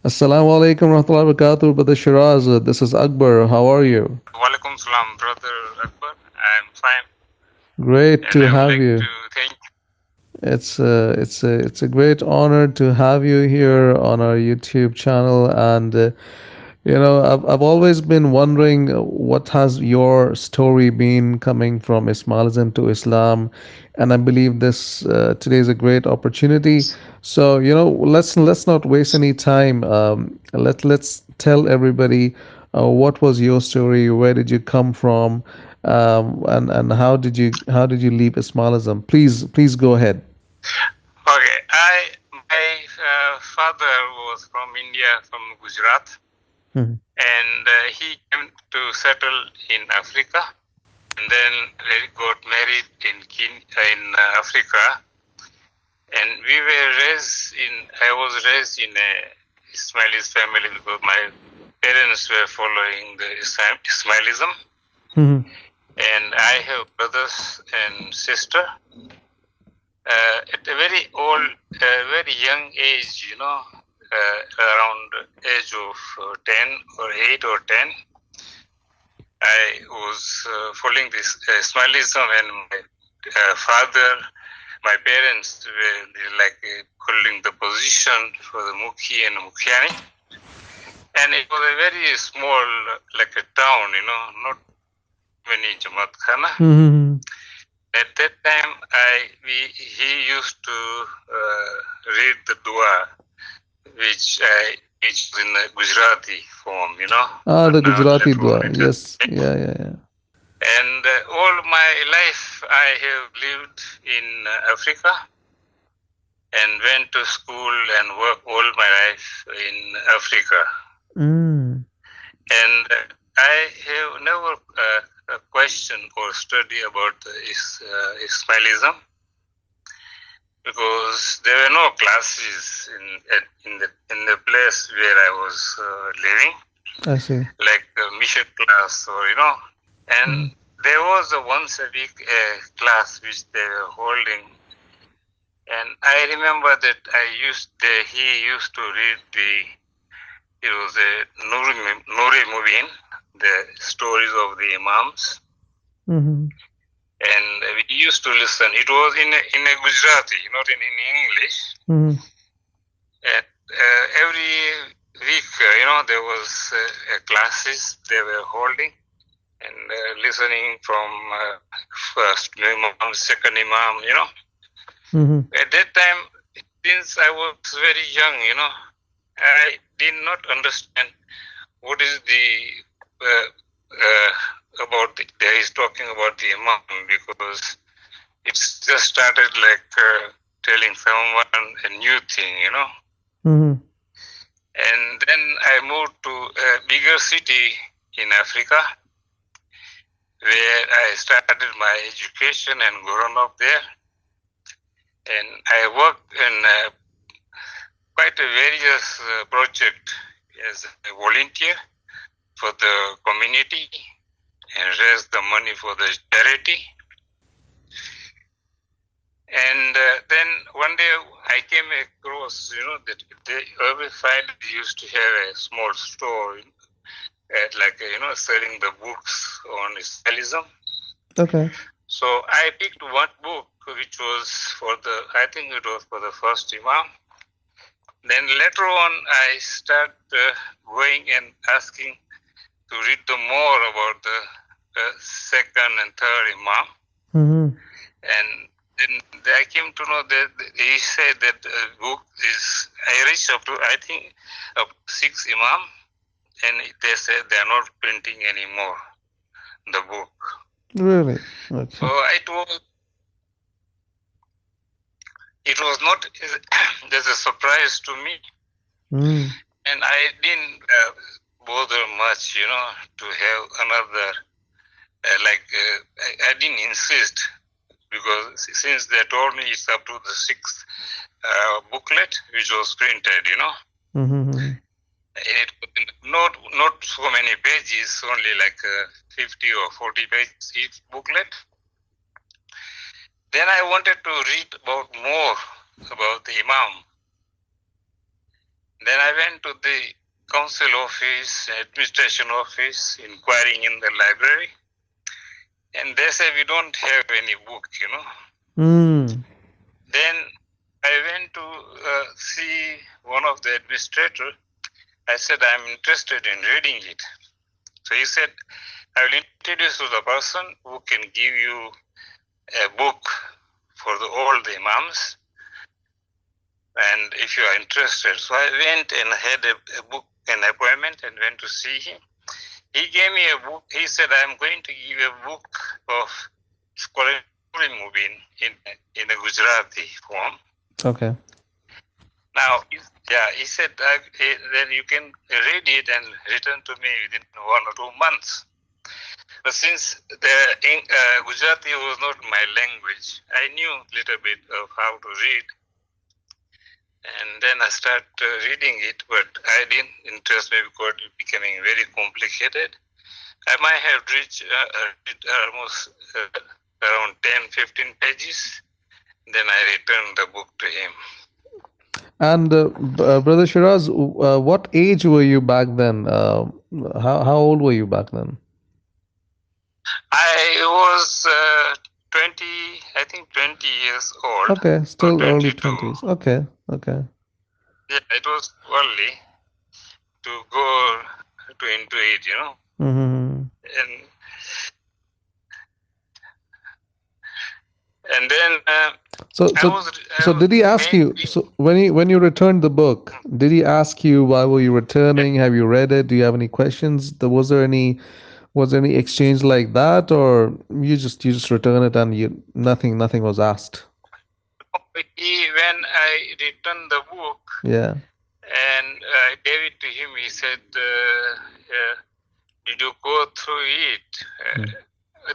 Assalamu alaikum warahmatullahi wabarakatuh, Brother Shiraz. This is Akbar. How are you? Walaikum salam, brother Akbar. I'm fine, Great and to I would have like you. to thank. It's a great honor to have you here on our YouTube channel, and I've always been wondering what has your story been coming from Ismailism to Islam, and I believe this today is a great opportunity. So let's not waste any time. Let's tell everybody what was your story, where did you come from, and how did you leave Ismailism? Please go ahead. Okay, my father was from India, from Gujarat, Mhm. and he came to settle in Africa, and then they got married in Africa, and we were raised in. I was raised in a Ismailis family because my parents were following the Ismailism, Mhm. and I have brothers and sister. At a very young age, around age of 10 or 8 or 10, I was following this Ismailism, and my my parents were like holding the position for the Mukhi and Mukhiani. And it was a very small, like a town, not many Jamaat Khana. Mhm. At that time, he used to read the dua, which is in the Gujarati form. Ah, the Not Gujarati later on dua. it has. Yes. Yeah, yeah, yeah. And all my life, I have lived in Africa and went to school and worked all my life in Africa. Mm. And I have never questioned or studied about Ismailism, because there were no classes in the place where I was living, I see. like a mission class or. And Mm. there was a once a week class which they were holding, and I remember that he used to read it was a Nuri Mubin, the stories of the Imams, Mhm. and we used to listen. It was in a Gujarati, not in English. Mhm. And every week, there was classes they were holding, and listening from first Imam, second Imam. Mhm. At that time, since I was very young, I did not understand what is the about he's talking about the Imam, because it's just started like telling someone a new thing. Mhm. And then I moved to a bigger city in Africa, where I started my education and grown up there. And I worked in quite a various project as a volunteer for the community and raise the money for the charity. And then one day I came across, that every Friday used to have a small store at selling the books on Ismailism. Okay. So I picked one book which was I think it was for the first Imam. Then later on I start going and asking to read the more about the second and third Imam. Mhm. And then I came to know that he said that book is, I reached up to, I think, up to 6 Imam, and they said they are not printing anymore the book. Really? So Okay. it was not there's a surprise to me, Mm. and I didn't bother much, to have another I didn't insist, because since they told me it's up to the sixth booklet which was printed. Mhm. It not so many pages, only like 50 or 40 pages each booklet. Then I wanted to read about more about the Imam. Then I went to the council office, administration office, inquiring in the library, and they said we don't have any book, Mm. Then I went to see one of the administrator. I said I'm interested in reading it. So he said, I will introduce you to the person who can give you a book for all the imams, and if you are interested. So I went and had a book, an appointment, and went to see him. He gave me a book. He said, I'm going to give you a book of scholarly moving in a Gujarati form. Okay. Now, he said, then you can read it and return to me within 1 or 2 months. But since the Gujarati was not my language, I knew a little bit of how to read. And then I started reading it, but I didn't interest me because it becoming very complicated. I might have read almost around 10, 15 pages. Then I returned the book to him. And Brother Shiraz, what age were you back then? How old were you back then? I was 20, I think 20 years old, Okay, or still early 22. 20s. Okay, okay. Yeah, it was early to go into it, Mm-hmm. And then So, I so, was so did he ask you? mainly, So when you returned the book, did he ask you why were you returning? Have you read it? Do you have any questions? Was there any exchange like that, or you just return it and you nothing was asked? when I returned the book Yeah. and I gave it to him, he said, did you go through it? Mm.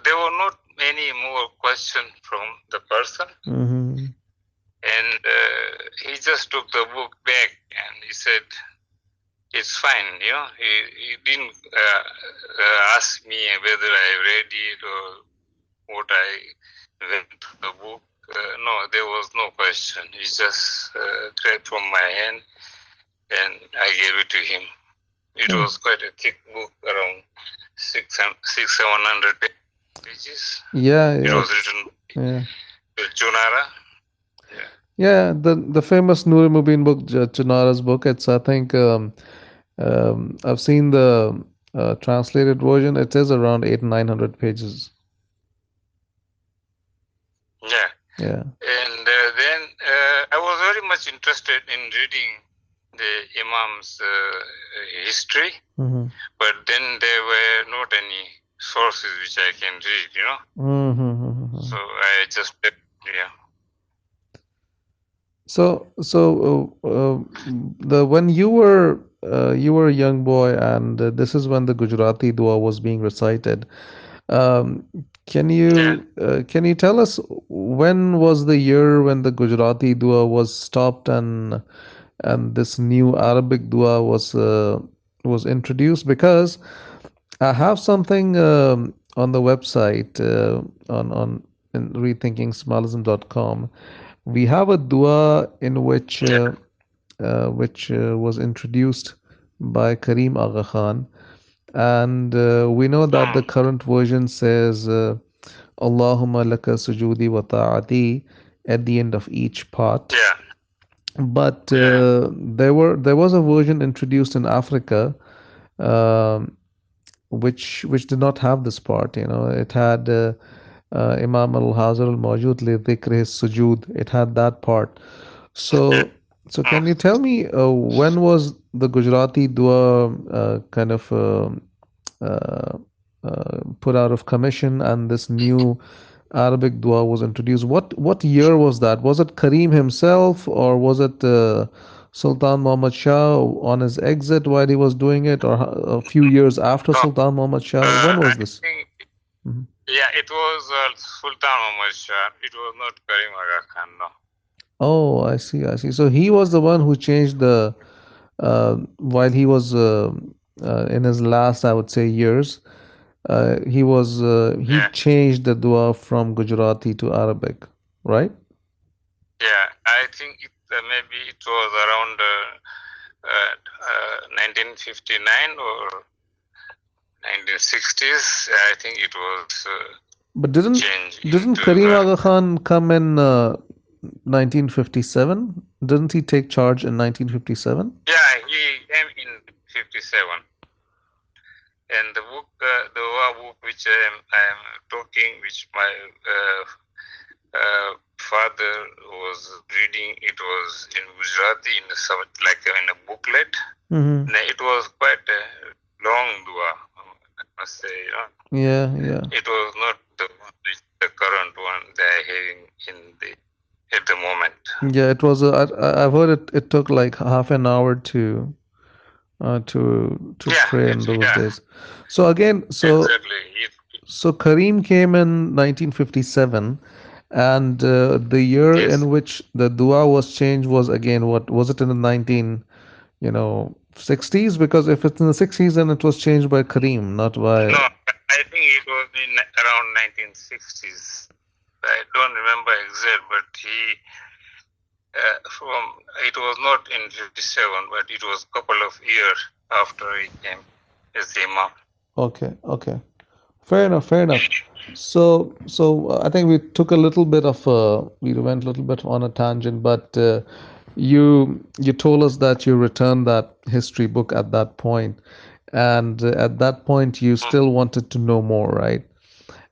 There were not many more questions from the person. Mm-hmm. And he just took the book back and he said, it's fine, He didn't ask me whether I read it or what I read the book. No, there was no question. He just grabbed from my hand and I gave it to him. It Oh. was quite a thick book, around 700 pages. Yeah, It yeah, was written yeah. by Junara. Yeah. Yeah, the famous Nuri Mubin book, Junara's book. It's I think I've seen the translated version. It is around 800-900 pages. Yeah. Yeah. And then I was very much interested in reading the Imam's history, Mm-hmm. but then there were not any sources which I can read, Mm-hmm. So I just, yeah. So the when you were a young boy, and this is when the Gujarati dua was being recited. Um, can Yeah. you tell us when was the year when the Gujarati dua was stopped and this new Arabic dua was introduced? Because I have something on the website on in rethinkingsmalism.com. We have a dua in which was introduced by Karim Aga Khan, and we know that the Mm. current version says Allahumma laka sujudi wa ta'ati at the end of each part. Yeah. But Yeah. there was a version introduced in Africa, um, which did not have this part. It had Imam al-Hazir al-Mawjud li dhikri sujud. It had that part. So, so Mm. can you tell me when was the Gujarati dua kind of put out of commission and this new Arabic dua was introduced? What year was that? Was it Karim himself, or was it Sultan Muhammad Shah on his exit while he was doing it, or a few years after No, Sultan Muhammad Shah? When I was this? think, Mhm. yeah, it was Sultan Muhammad Shah. It was not Karim Aga Khan, no. Oh, I see, I see. So he was the one who changed the while he was in his last, I would say, years. He Yeah. changed the dua from Gujarati to Arabic, right? Yeah, I think maybe it was around 1959 or 1960s. I think it was But changed didn't into. Karim Aga Khan come in 1957? Didn't he take charge in 1957? Yeah, he came in 57. And the book, the book which I am talking, which my father was reading, it was in Gujarati, in like in a booklet. Mm-hmm. It was quite a long dua, I must say. Yeah, yeah. It was not the current one they are hearing at the moment. Yeah, it was. I've heard it took like half an hour to Yeah, pray in those yeah, days. So again, exactly. so Kareem came in 1957, and the year Yes. in which the dua was changed was again, what was it, in the 60s? Because if it's in the 60s, then it was changed by Kareem, not by. No, I think it was in around 1960s. I don't remember exact, but he from it was not in 57, but it was a couple of years after he came as Imam. Okay, okay. Fair enough, fair enough. So I think we took a little bit of we went a little bit on a tangent, but you told us that you returned that history book at that point, and at that point you still wanted to know more, right?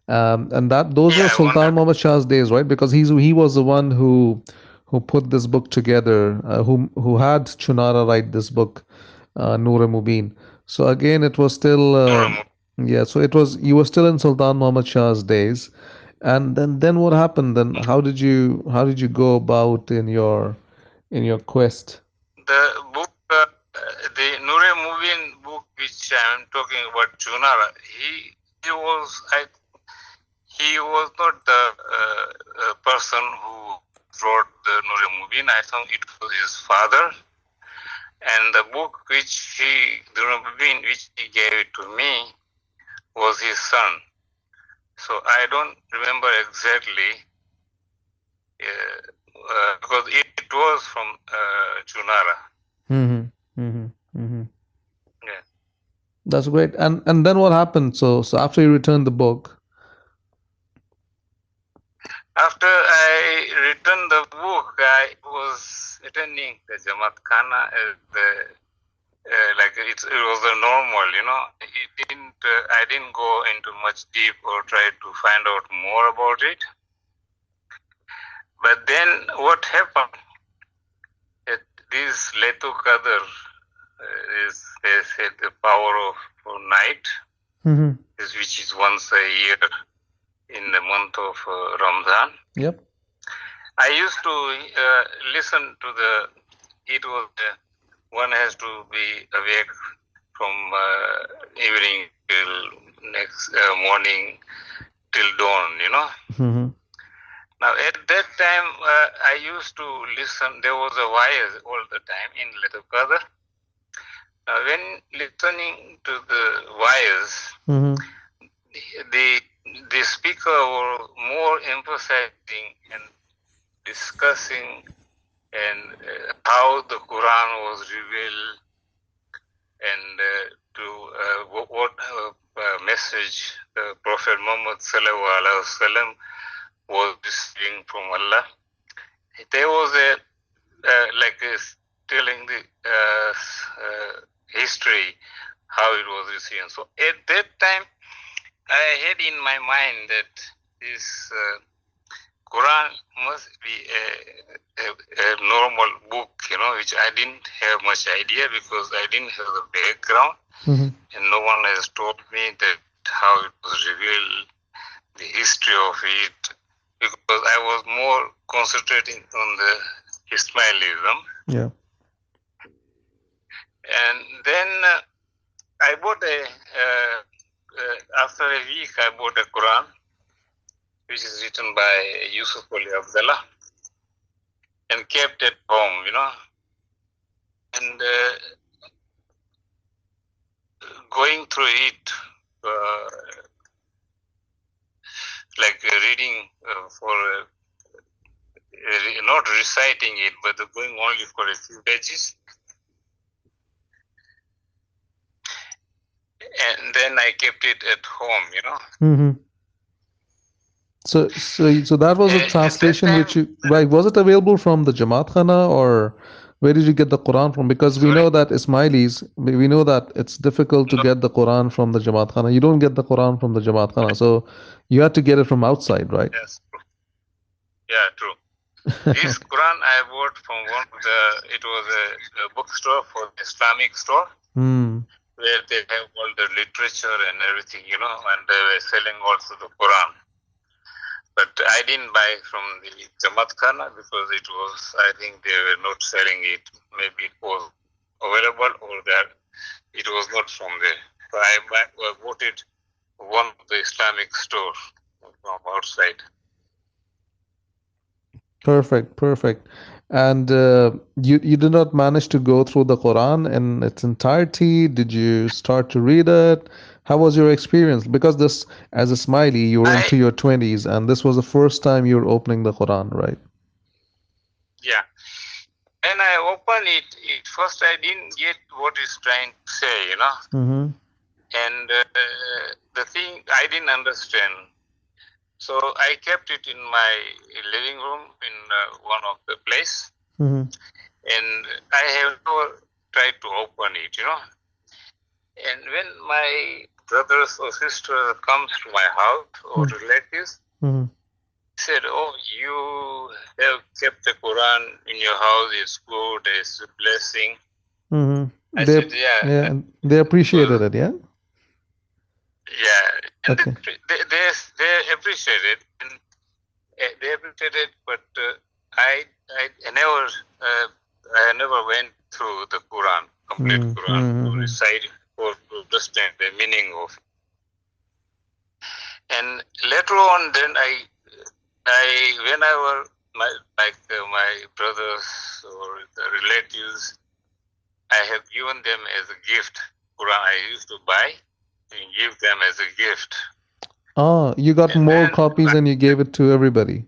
And that those were Yeah, I Sultan wonder. Muhammad Shah's days, right? Because he was the one who put this book together, who had Chunara write this book, Noor Mubin. So again, it was still yeah. So it was, you were still in Sultan Muhammad Shah's days, and then what happened? Then how did you go about in your quest? The book, the Nure Mubin book, which I am talking about, Chunara, he was he was not the person who wrote the Nure Mubin. I think it was his father. And the book the Nure Mubin, which he gave it to me, was his son. So I don't remember exactly because it was from Chunara. Mm-hmm. Mm-hmm. Mm-hmm. Yeah. That's great. And then what happened? So after you returned the book. After I returned the book, I was attending the Jamaat Khana as like it was a normal, It didn't. I didn't go into much deep or try to find out more about it. But then what happened? This Letu Qadr is, they said, the power of night, Mm-hmm. which is once a year in the month of Ramadan. Yep. I used to listen to it was one has to be awake from evening till next morning till dawn, Mm-hmm. Now at that time I used to listen. There was a wire all the time in Little Qadr. Now when listening to the wires, Mm-hmm. the speaker were more emphasizing and discussing and how the Quran was revealed and what message Prophet Muhammad sallallahu alaihi wasallam was receiving from Allah. There was telling the history how it was received. So at that time, I had in my mind that this Quran must be a normal book, which I didn't have much idea because I didn't have the background, Mm-hmm. and no one has told me that how it was revealed, the history of it, because I was more concentrating on the Ismailism. Yeah. And then I bought after a week, I bought a Quran, which is written by Yusuf Ali Abdallah, and kept at home, and going through it, like reading for not reciting it, but going only for a few pages. then I kept it at home, Mm-hmm. So that was a At that translation time, which you, right? Was it available from the Jamaat Khana, or where did you get the Quran from? Because we sorry, know that Ismailis, we know that it's difficult to no, get the Quran from the Jamaat Khana. You don't get the Quran from the Jamaat Khana, so you had to get it from outside, right? yes, yeah, true. This Quran I bought from it was a bookstore for the Islamic store Hmm. where they have all the literature and everything, and they were selling also the Quran. But I didn't buy from the Jamaat Khana because it was, I think they were not selling it. Maybe it was available or that it was not from there. So I bought it one of the Islamic store from outside. Perfect, perfect. And you did not manage to go through the Quran in its entirety. Did you start to read it? How was your experience? Because this, as a Smiley, you were I into your 20s, and this was the first time you were opening the Quran, right? Yeah. When I opened it first I didn't get what it's trying to say. Mm-hmm. And the thing I didn't understand. So I kept it in my living room in one of the place, Mm-hmm. and I have never tried to open it. And when my brothers or sister comes to my house or relatives, Mm-hmm. said, "Oh, you have kept the Quran in your house. It's good. It's a blessing." Mm-hmm. I said, "Yeah, Yeah, they appreciated well, it, yeah? yeah," and Okay. they appreciate it, and they appreciate it. But I never went through the Quran, complete Quran, to Mm-hmm. recite it or to understand the meaning of it. And later on, then whenever my brothers or the relatives, I have given them as a gift. Quran I used to buy and give them as a gift. Ah, you got And more then copies and you gave it to everybody.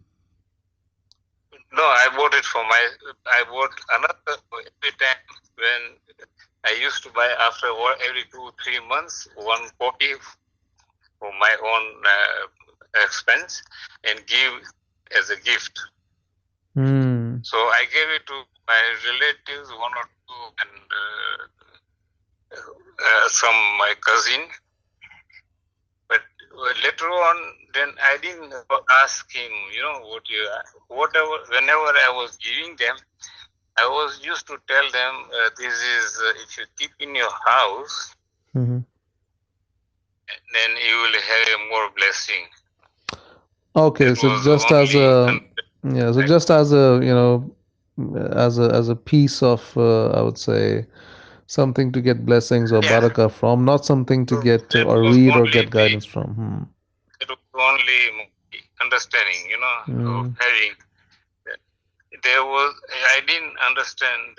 no, I bought it for I bought another every time when I used to buy after every 2-3 months one copy for my own expense and give as a gift. Hmm. So I gave it to my relatives, one or two, and some my cousin. But later on, then I didn't ask him, whatever. Whenever I was giving them, I was used to tell them, this is if you keep in your house, Mm-hmm. then you will have a more blessing. Okay, That so was just as only a, yeah, so just as a, as a piece of, I would say, something to get blessings or yeah. barakah from, not something to get That or was read or only get guidance from. that was only my understanding, of Hmm. having. There was I didn't understand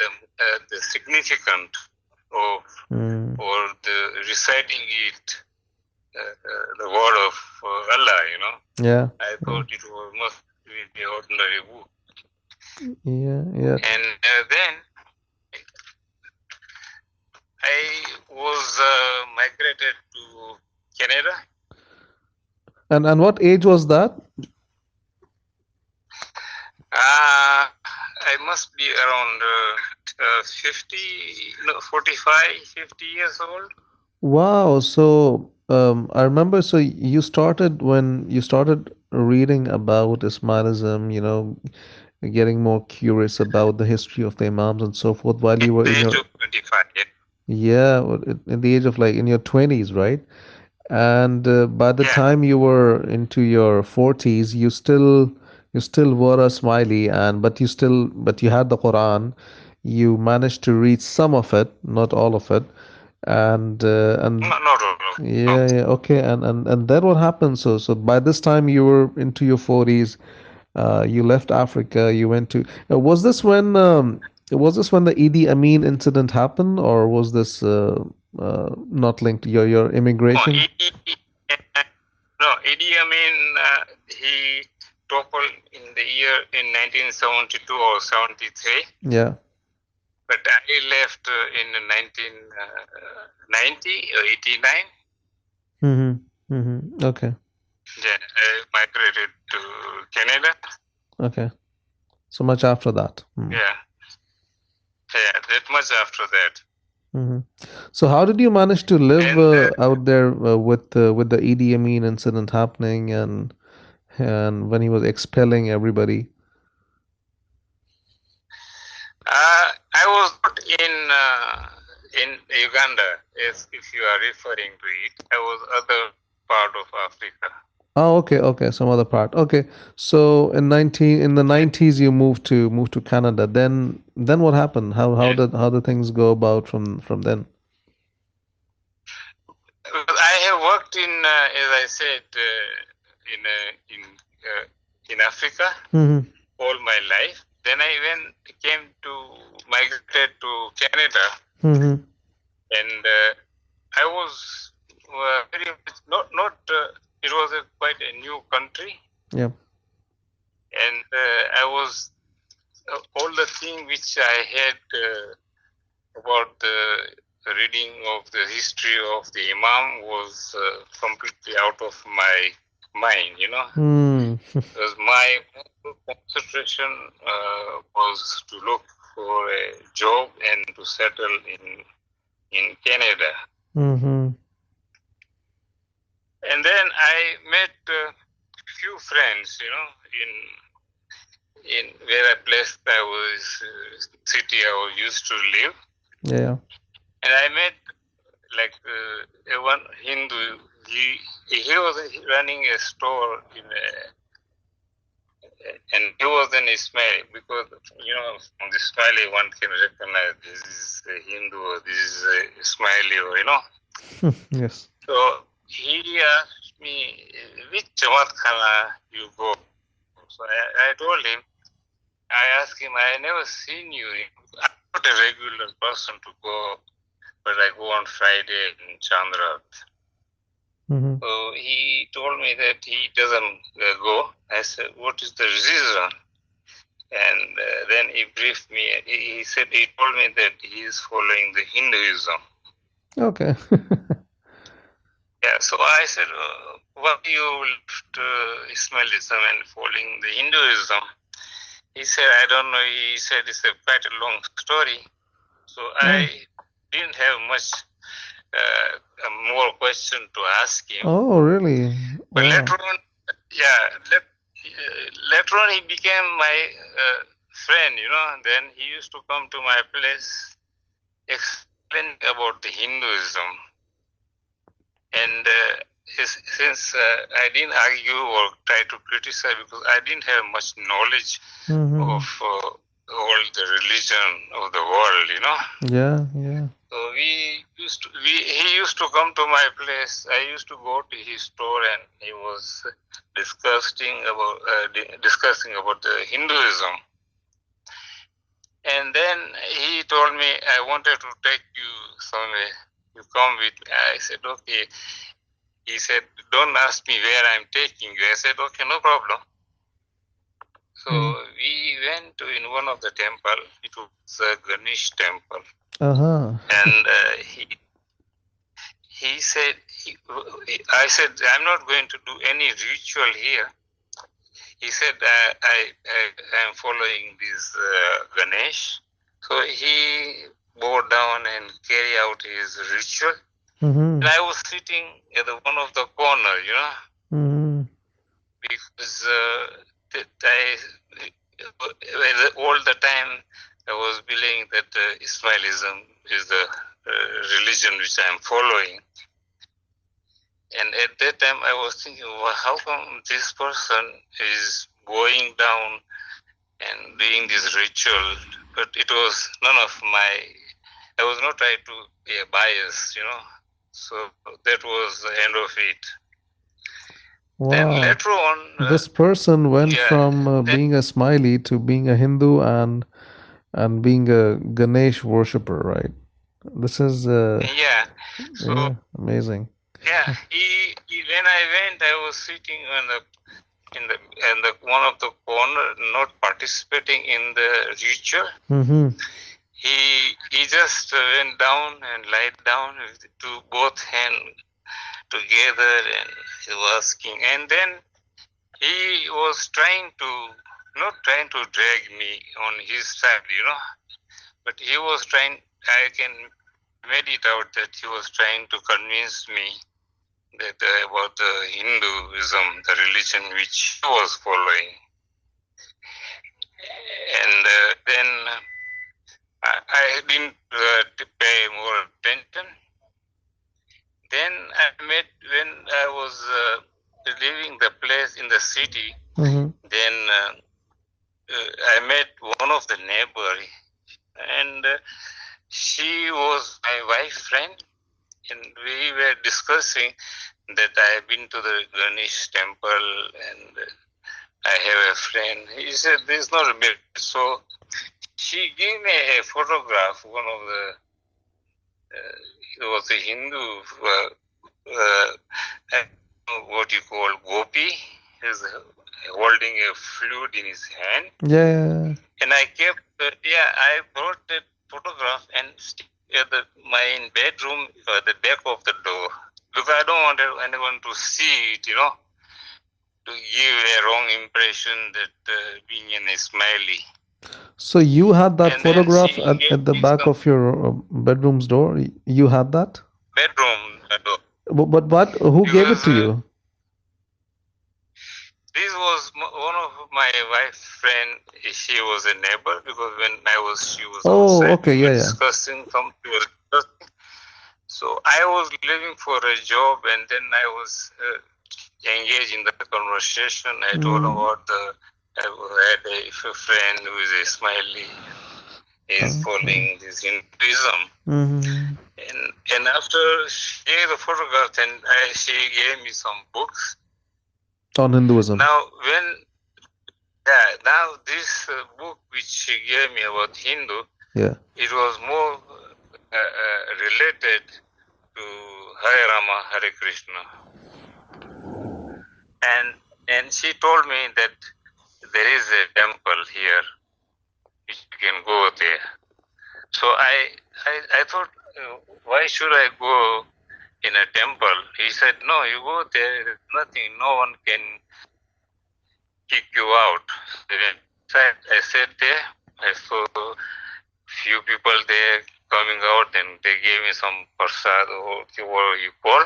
the significance of Mm. or the reciting it the word of Allah. Yeah, I yeah, thought it was must be the ordinary book. yeah, yeah. And then I was migrated to Canada. And what age was that? I must be around 50, no, 45, 50 years old. Wow. So, I remember, so you started when you started reading about Ismailism, getting more curious about the history of the Imams and so forth while At you were the in age your, of 25, yeah. yeah, in the age of like in your 20s, right? And by the Yeah. time you were into your 40s, you still were a Smiley, and but you had the Quran. You managed to read some of it, not all of it, and Not all of no. yeah, yeah, okay, and then what happened? So by this time you were into your 40s. You left Africa. You went to. Was this when the Idi Amin incident happened, or was this not linked to your No, immigration? Idi Amin, he toppled in the year in 1972 or 73, Yeah. but I left in 1990 or 89. Okay. Then I migrated to Canada. Okay. So much after that. Yeah, yeah, that much after that. Hmm. So how did you manage to live And out there with the Idi Amin incident happening and when he was expelling everybody? I was not in Uganda, if you are referring to it. I was other part of Africa. Oh, okay, okay, some other part. Okay, so in the Yeah. 90s you moved to Canada. Then what happened? How Yeah. did things go about from then? Well, I have worked as I said, in Africa Hmm. all my life. Then I came to migrated to Canada, Hmm. and I was very much not. It was quite a new country, Yep. and I was all the thing which I had about the reading of the history of the Imam was completely out of my mind. Hmm. Because my concentration was to look for a job and to settle in Canada. Hmm. And then I met a few friends, in where a place I was, city I was used to live. Yeah. And I met like one Hindu. He was running a store and he was an Ismaili, because from the Ismaili one can recognize this is a Hindu or this is a Ismaili, Yes. So he asked me, which Jamaat Khana you go? So I told him, I asked him, I never seen you. I'm not a regular person to go, but I go on Friday in Chandra. Hmm. So he told me that he doesn't go. I said, what is the reason? And then he briefed me. He said, he told me that he is following the Hinduism. Okay. Yeah, so I said, why you left Ismailism and following the Hinduism? He said, I don't know. He said it's quite a long story. So Oh. I didn't have much more question to ask him. Oh, really? But Wow. later on, yeah, later on he became my friend, Then he used to come to my place, explain about the Hinduism. And since I didn't argue or try to criticize, because I didn't have much knowledge Hmm. of all the religion of the world. Yeah, yeah. So he used to come to my place. I used to go to his store, and he was discussing about the Hinduism. And then he told me, I wanted to take you somewhere. You come with me. I said, okay. He said, don't ask me where I'm taking you. I said, okay, no problem. So we went to in one of the temple. It was a Ganesh temple. Uh-huh. And he said, I said, I'm not going to do any ritual here. He said, I am following this Ganesh. So he bowed down and carried out his ritual. Hmm. And I was sitting at one of the corner, Hmm. because all the time I was believing that Ismailism is the religion which I am following. And at that time, I was thinking, well, how come this person is going down and doing this ritual? But it was none of I was not trying to be a bias, So that was the end of it. Then Wow. later on, This person went yeah, from being a smiley to being a Hindu and being a Ganesh worshiper, right? This is yeah. So yeah, amazing. yeah, he when I went, I was sitting in the one of the corner, not participating in the ritual. Mm-hmm. He just went down and lied down with both hands together, and he was asking, and then he was trying to, not trying to drag me on his side, but he was trying, I can made it out that he was trying to convince me that about the Hinduism, the religion which he was following. And then I didn't pay more attention. Then I met, when I was leaving the place in the city, then I met one of the neighbor, and she was my wife friend, and we were discussing that I have been to the Ganesh temple and I have a friend. He said, "There's not a bit." So she gave me a photograph, one of the, it was a Hindu, I don't know what you call gopi. He's holding a flute in his hand. Yeah. And I kept, I brought that photograph and stick at my bedroom at the back of the door. Because I don't want anyone to see it, to give a wrong impression that being an Ismaili. So you had that And then photograph she at, gave at the me back some of your bedroom's door? You had that? bedroom door. But what? Who gave it Because to you? this was one of my wife's friend. She was a neighbor, because when she was Oh, outside, okay, we were yeah. discussing something. So I was leaving for a job, and then I was engaged in the conversation. I told about I had a friend who is a Ismaili, is following this Hinduism. And after she gave the photographs, and she gave me some books on Hinduism. Now this book which she gave me about Hindu, it was more related to Hare Rama, Hare Krishna. And she told me that there is a temple here, which you can go there. So I thought, why should I go in a temple? He said, no, you go there, there's nothing, no one can kick you out. I sat there, I saw few people there coming out, and they gave me some prasad or whatever you call,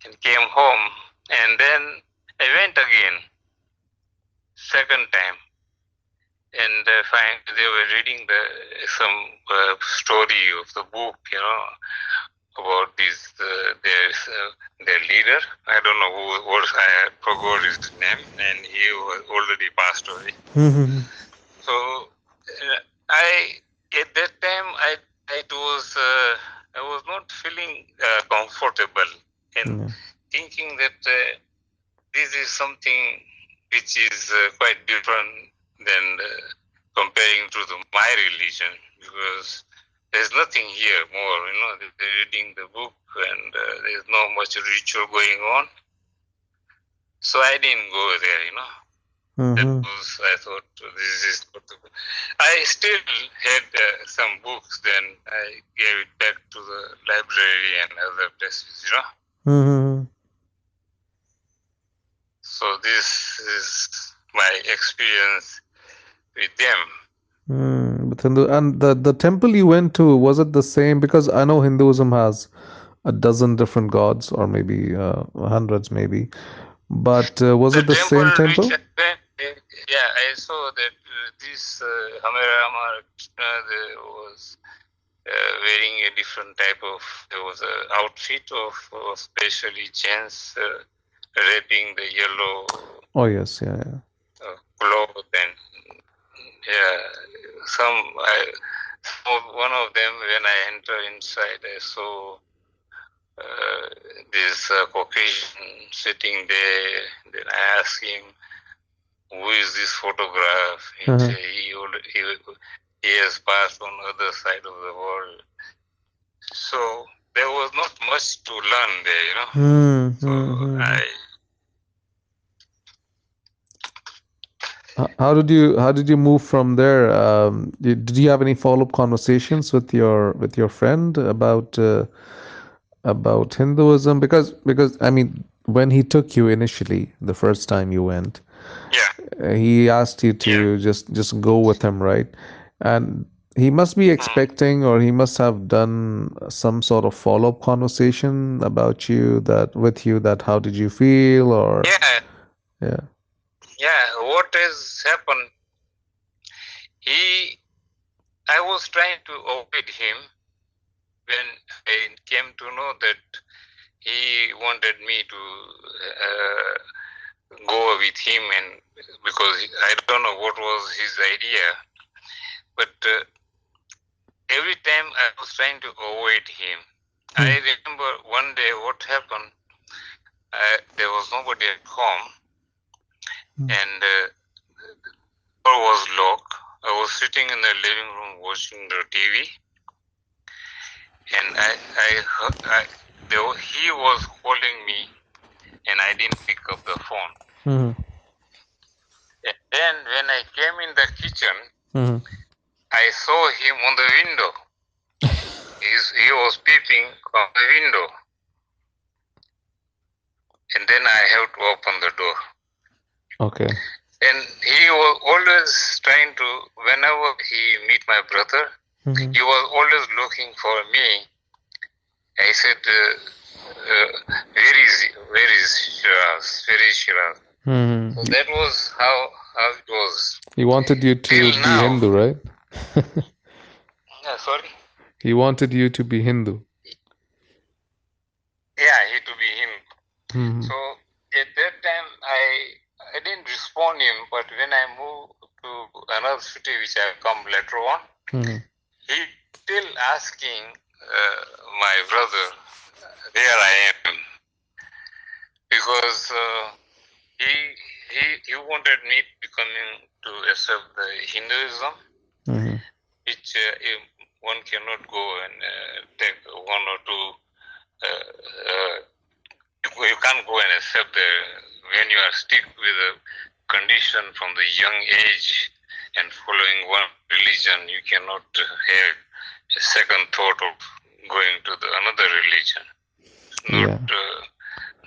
and came home. And then I went again, second time, and find they were reading some story of the book, about this their leader. I don't know who was. I forgot his name, and he was already passed away. So at that time I was not feeling comfortable, and thinking that this is something which is quite different than comparing to my religion, because there's nothing here more, they're reading the book, and there's not much ritual going on. So I didn't go there, That was, I thought, this is not the book. I still had some books, then I gave it back to the library and other places, So this is my experience with them. But and the temple you went to, was it the same? Because I know Hinduism has a dozen different gods, or maybe hundreds, maybe. But was it the same temple? I saw that this Rama Krishna was wearing a different type of, there was an outfit of especially chains wrapping the yellow. Oh yes, cloth, and one of them, when I entered inside, I saw this Caucasian sitting there. Then I asked him, who is this photograph? He said he has passed on the other side of the world. So there was not much to learn there, So How did you move from there? Did you have any follow-up conversations with your friend about about Hinduism? Because I mean, when he took you initially, the first time you went, Yeah, he asked you yeah. to just go with him, right? And he must be Mm. expecting, or he must have done some sort of follow-up conversation about you, that with you, that how did you feel, or Yeah, yeah. yeah. What has happened? He, I was trying to avoid him when I came to know that he wanted me to go with him, and because I don't know what was his idea, but every time I was trying to avoid him. I remember one day what happened. There was nobody at home, and the door was locked. I was sitting in the living room watching the TV, and he was calling me, and I didn't pick up the phone. Mm-hmm. And then when I came in the kitchen, Mm-hmm. I saw him on the window. He was peeping from the window, and then I have to open the door. Okay. And he was always trying to, whenever he meet my brother, Mm-hmm. he was always looking for me. I said, where is Shiraz? Where is Shiraz? Mm-hmm. So that was how it was. He wanted you to Till be now. Hindu, right? Sorry? He wanted you to be Hindu. Yeah, he to be him. Mm-hmm. So at that time, I didn't respond him, but when I moved to another city, which I come later on, Mm-hmm. he still asking my brother where I am, because he wanted me becoming to accept the Hinduism, Mm-hmm. which one cannot go and take one or two. You can't go and accept the, when you are stick with a condition from the young age and following one religion. You cannot have a second thought of going to the another religion. Not Yeah.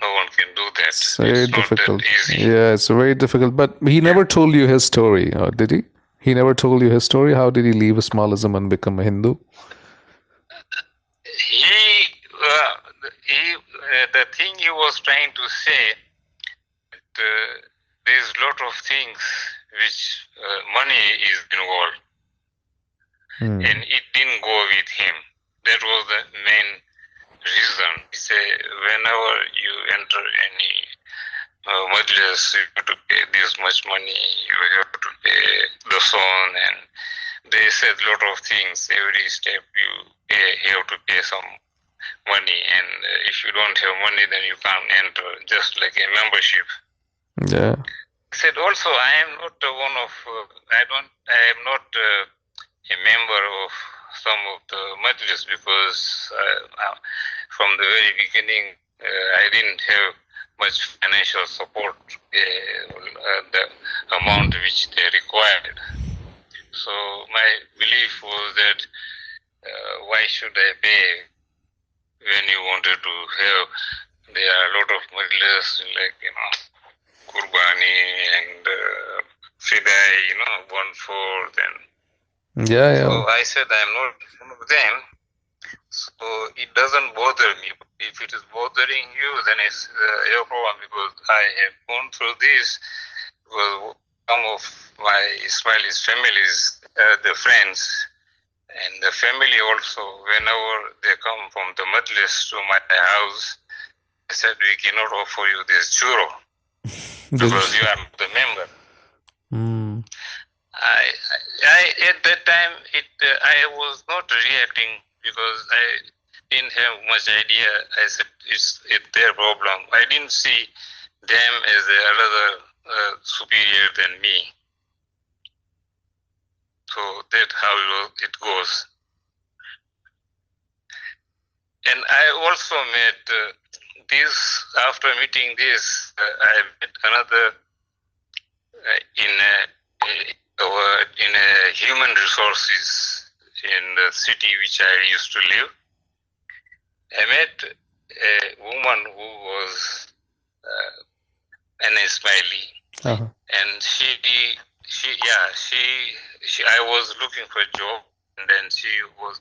no one can do that. It's very It's not that difficult. easy. Yeah, it's very difficult. But he Yeah. never told you his story, did he? He never told you his story. How did he leave Ismailism and become a Hindu? The thing he was trying to say, that there's a lot of things which money is involved, and it didn't go with him. That was the main reason. He said, whenever you enter any majlis, you have to pay this much money, you have to pay the son, and they said a lot of things. Every step you have to pay some money, and if you don't have money, then you can't enter, just like a membership. Yeah. I said also, I am not one of, I am not a member of some of the majlis, because from the very beginning, I didn't have much financial support, the amount which they required. So my belief was that why should I pay when you wanted to have? There are a lot of majlis like Kurbani and Fidai, 1/4, and Yeah, so yeah. I said I'm not one of them. So it doesn't bother me. If it is bothering you, then it's your problem, because I have gone through this. Because some of my Ismailis families, the friends, and the family also, whenever they come from the majlis to my house, I said, we cannot offer you this churro because you are the member. Mm. At that time, I was not reacting because I didn't have much idea. I said, it's their problem. I didn't see them as another superior than me. So that's how it goes. And I also met this, after meeting this, I met another in a human resources in the city which I used to live. I met a woman who was an Ismaili, and I was looking for a job, and then she was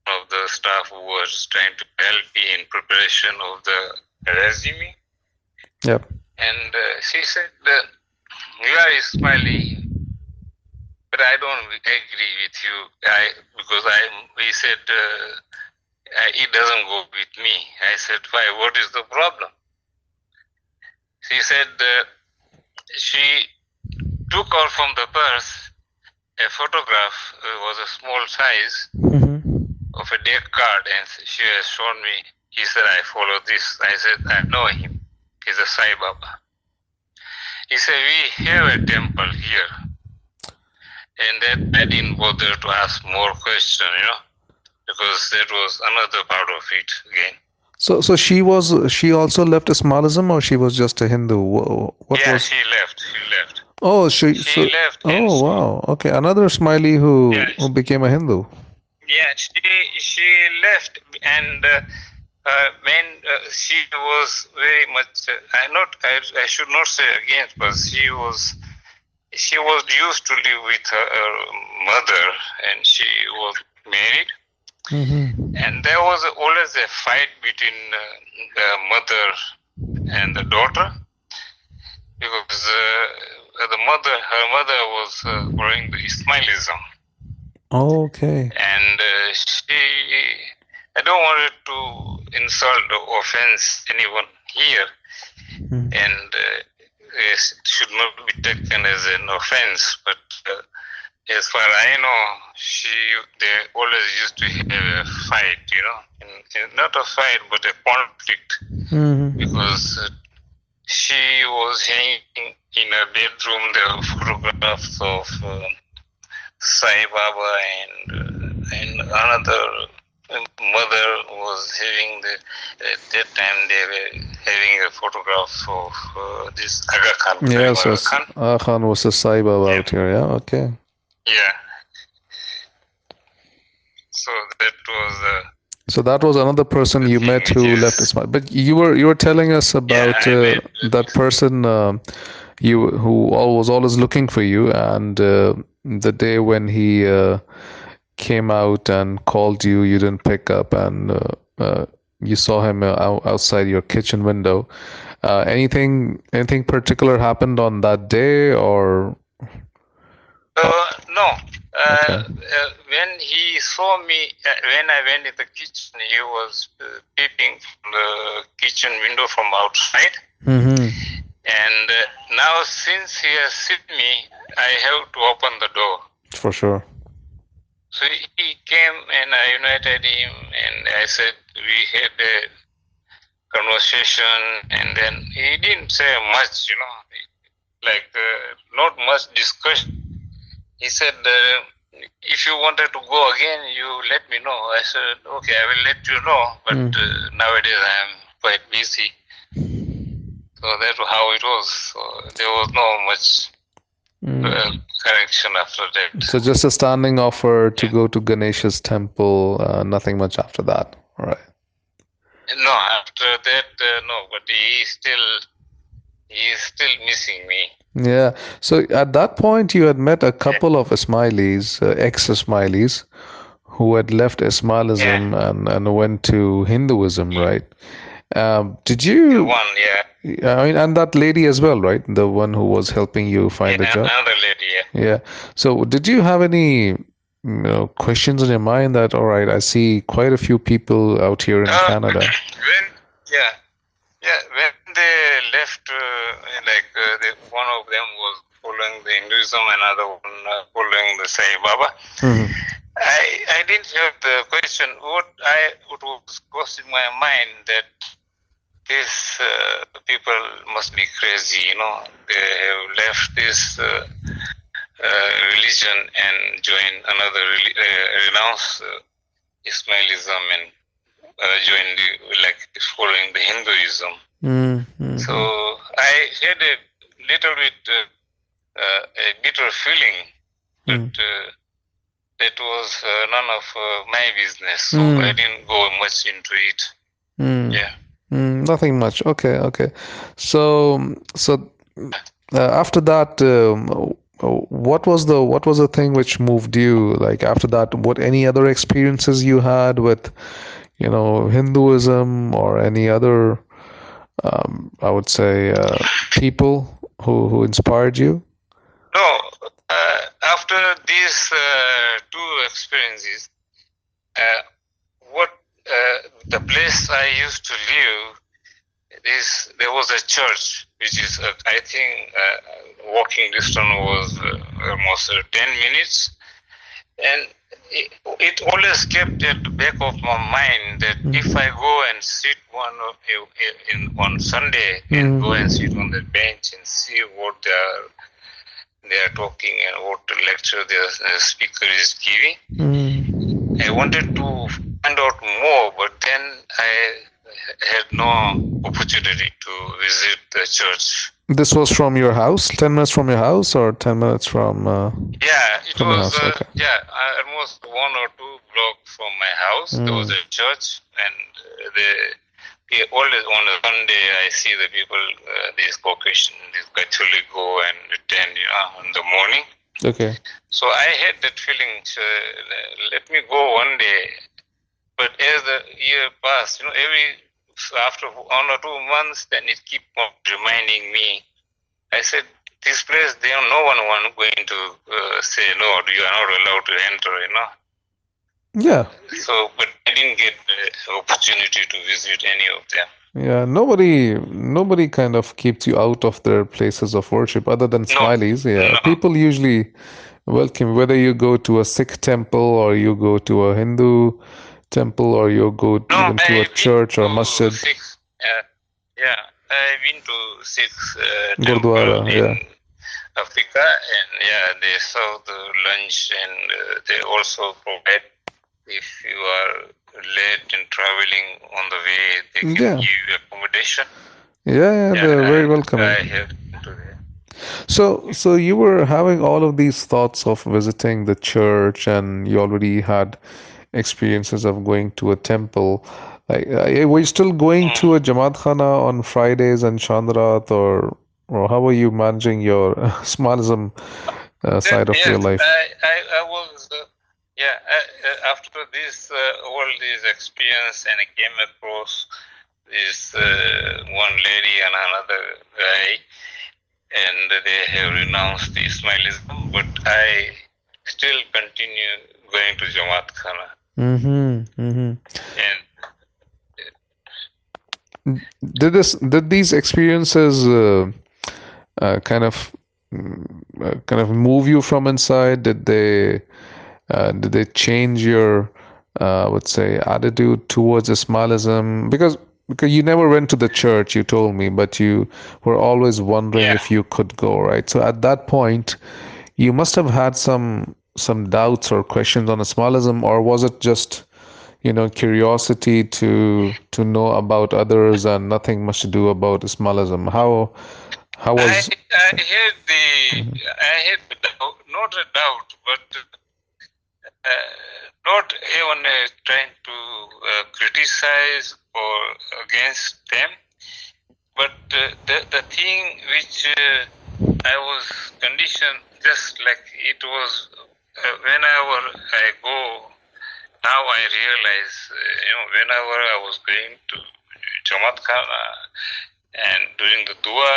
one of the staff who was trying to help me in preparation of the resume. Yep. And she said, "You are Ismaili, but I don't agree with you. Because he said it doesn't go with me." I said, "Why? What is the problem?" She said she took out from the purse a photograph. It was a small size of a dead card, and she has shown me. He said, "I follow this." I said, "I know him. He's a Sai Baba." He said, "We have a temple here." And then I didn't bother to ask more questions, because that was another part of it again. So she also left Ismailism, or she was just a Hindu? She left. She left. Oh, she left. Oh, wow. Okay, another Ismaili who became a Hindu. Yeah, she left, and when she was very much. I should not say against, but she was used to live with her mother, and she was married. And there was always a fight between the mother and the daughter, because her mother was following the Ismailism. Okay. And I don't want to insult or offense anyone here, and it should not be taken as an offense, but as far as I know, they always used to have a fight, not a fight, but a conflict, because she was hanging in her bedroom the photographs of Sai Baba, and another mother was having at that time they were having a photograph of this Aga Khan. Yes, Aga Khan was a Sai Baba out here, yeah, okay. Yeah. So that was another person you met who left Ismail. But you were telling us about that person who was always looking for you, and the day when he came out and called you, you didn't pick up, and you saw him outside your kitchen window. Anything particular happened on that day, or? No. When he saw me, when I went in the kitchen, he was peeping from the kitchen window from outside. And now, since he has seen me, I have to open the door. For sure. So he came, and I invited him, and I said we had a conversation, and then he didn't say much, not much discussion. He said, if you wanted to go again, you let me know. I said, okay, I will let you know, but nowadays I am quite busy. So that's how it was. So there was no much correction after that. So just a standing offer to go to Ganesha's temple, nothing much after that, all right? No, after that, no, but he is still missing me. Yeah. So at that point, you had met a couple of Ismailis, ex-Ismailis, who had left Ismailism and went to Hinduism, right? Did you? One, I mean, and that lady as well, right? The one who was helping you find a job. Another lady, Yeah. So did you have any, questions in your mind that, all right, I see quite a few people out here in Canada? When they left, one of them was following the Hinduism, another one following the Sai Baba. I didn't have the question. What was crossing my mind that these people must be crazy, They have left this religion and joined another, renounce Ismailism and joined following the Hinduism. So I had a little bit a bitter feeling, but that was none of my business. So I didn't go much into it. Mm. Yeah. Nothing much. Okay, okay. So after that, what was the thing which moved you? Like after that, what any other experiences you had with, Hinduism or any other, I would say, people who inspired you? No, after these two experiences, uh, what the place I used to live is there was a church which is I think walking distance was almost 10 minutes, and it always kept at the back of my mind that if I go and sit on Sunday and go and sit on the bench and see what they are talking and what lecture the speaker is giving, I wanted to find out more, but then I had no opportunity to visit the church. This was from your house, 10 minutes from your house, or 10 minutes from Yeah, it from your was house? Okay. almost 1 or 2 blocks from my house. There was a church, and always on a Sunday I see the people, these Caucasian, these Catholic go and attend, in the morning. Okay. So I had that feeling. Let me go one day. But as the year passed, after 1 or 2 months, then it keep on reminding me. I said, this place, no one going to say no. You are not allowed to enter. Yeah. So, but I didn't get the opportunity to visit any of them. Yeah, nobody kind of keeps you out of their places of worship other than No, Smileys. Yeah, no. people usually welcome whether you go to a Sikh temple or you go to a Hindu temple or you go No, even to a I've been church or to masjid, six. Yeah, I've been to six temple gurdwara. Yeah, in Africa, and yeah, they serve the lunch, and they also provide if you are late in traveling on the way, they can yeah, give you accommodation. yeah. Yeah, They're very I welcoming. have been to there. So you were having all of these thoughts of visiting the church, and you already had experiences of going to a temple. Like, were you still going to a Jamaat Khana on Fridays and Chandrat, or how were you managing your Smalism side of your Yes, life? I was. After this all this experience, and I came across this one lady and another guy, and they have renounced the Ismailism, but I still continue going to Jamaat Khana. And Did these experiences kind of kind of move you from inside? Did they change your, I would say, attitude towards Ismailism? Because you never went to the church, you told me, but you were always wondering yeah, if you could go, right? So at that point, you must have had some doubts or questions on Ismailism, or was it just, curiosity to know about others and nothing much to do about Ismailism? How was? I had the doubt, not a doubt, but not even trying to criticize or against them, but the thing which I was conditioned, just like it was whenever I go. Now I realize, whenever I was going to Jamaat Khana and doing the dua,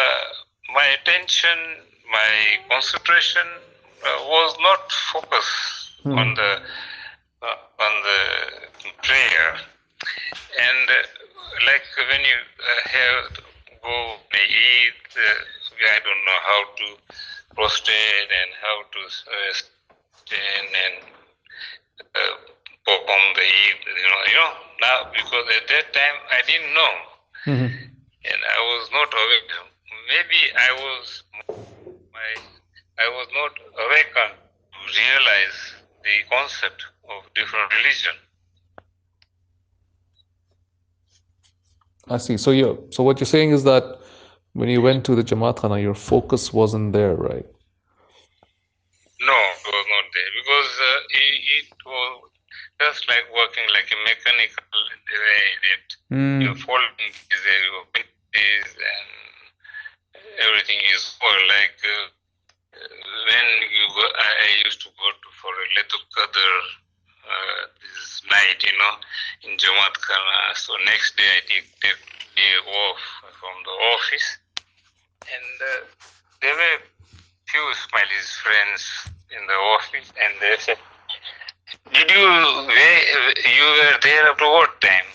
my attention, my concentration was not focused on the prayer. And like when you have go Eid, I don't know how to prostrate and how to stand and perform the Eid. Now because at that time I didn't know, and I was not aware. Maybe I was not awakened to realize the concept of different religion. I see. So what you're saying is that when you went to the Jamaat Khana, your focus wasn't there, right? No, it was not there because it was just like working like a mechanical way that You're Mm. following these and everything is all like when you go, I used to go to for a Letuk Qadr this night, in Jamaat Khana. So next day I take day off from the office, and there were few Ismailis friends in the office, and they said, "Did you were there after what time?"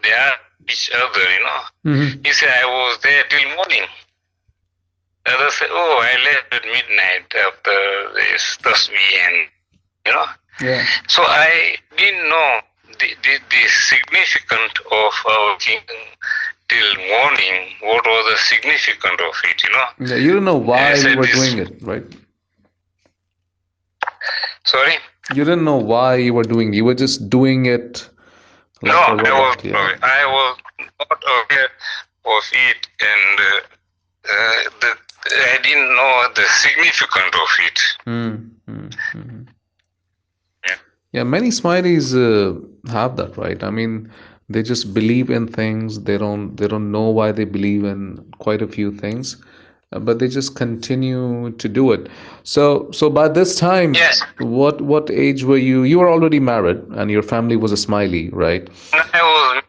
They asked each other. Mm-hmm. He said, "I was there till morning." The other said, "Oh, I left at midnight after this tasbih and you know." Yeah. So I didn't know the significance of our king till morning. What was the significance of it? Yeah, you don't know I why we said were this. doing it, right? Sorry. You didn't know why you were doing it. You were just doing it No, like a robot. Yeah. I was not aware of it, and I didn't know the significance of it. Mm-hmm. Yeah. Yeah, many Smileys have that, right? I mean, they just believe in things. They don't know why they believe in quite a few things, but they just continue to do it. So by this time, Yes. what age were you? You were already married, and your family was a Smiley, right? I was.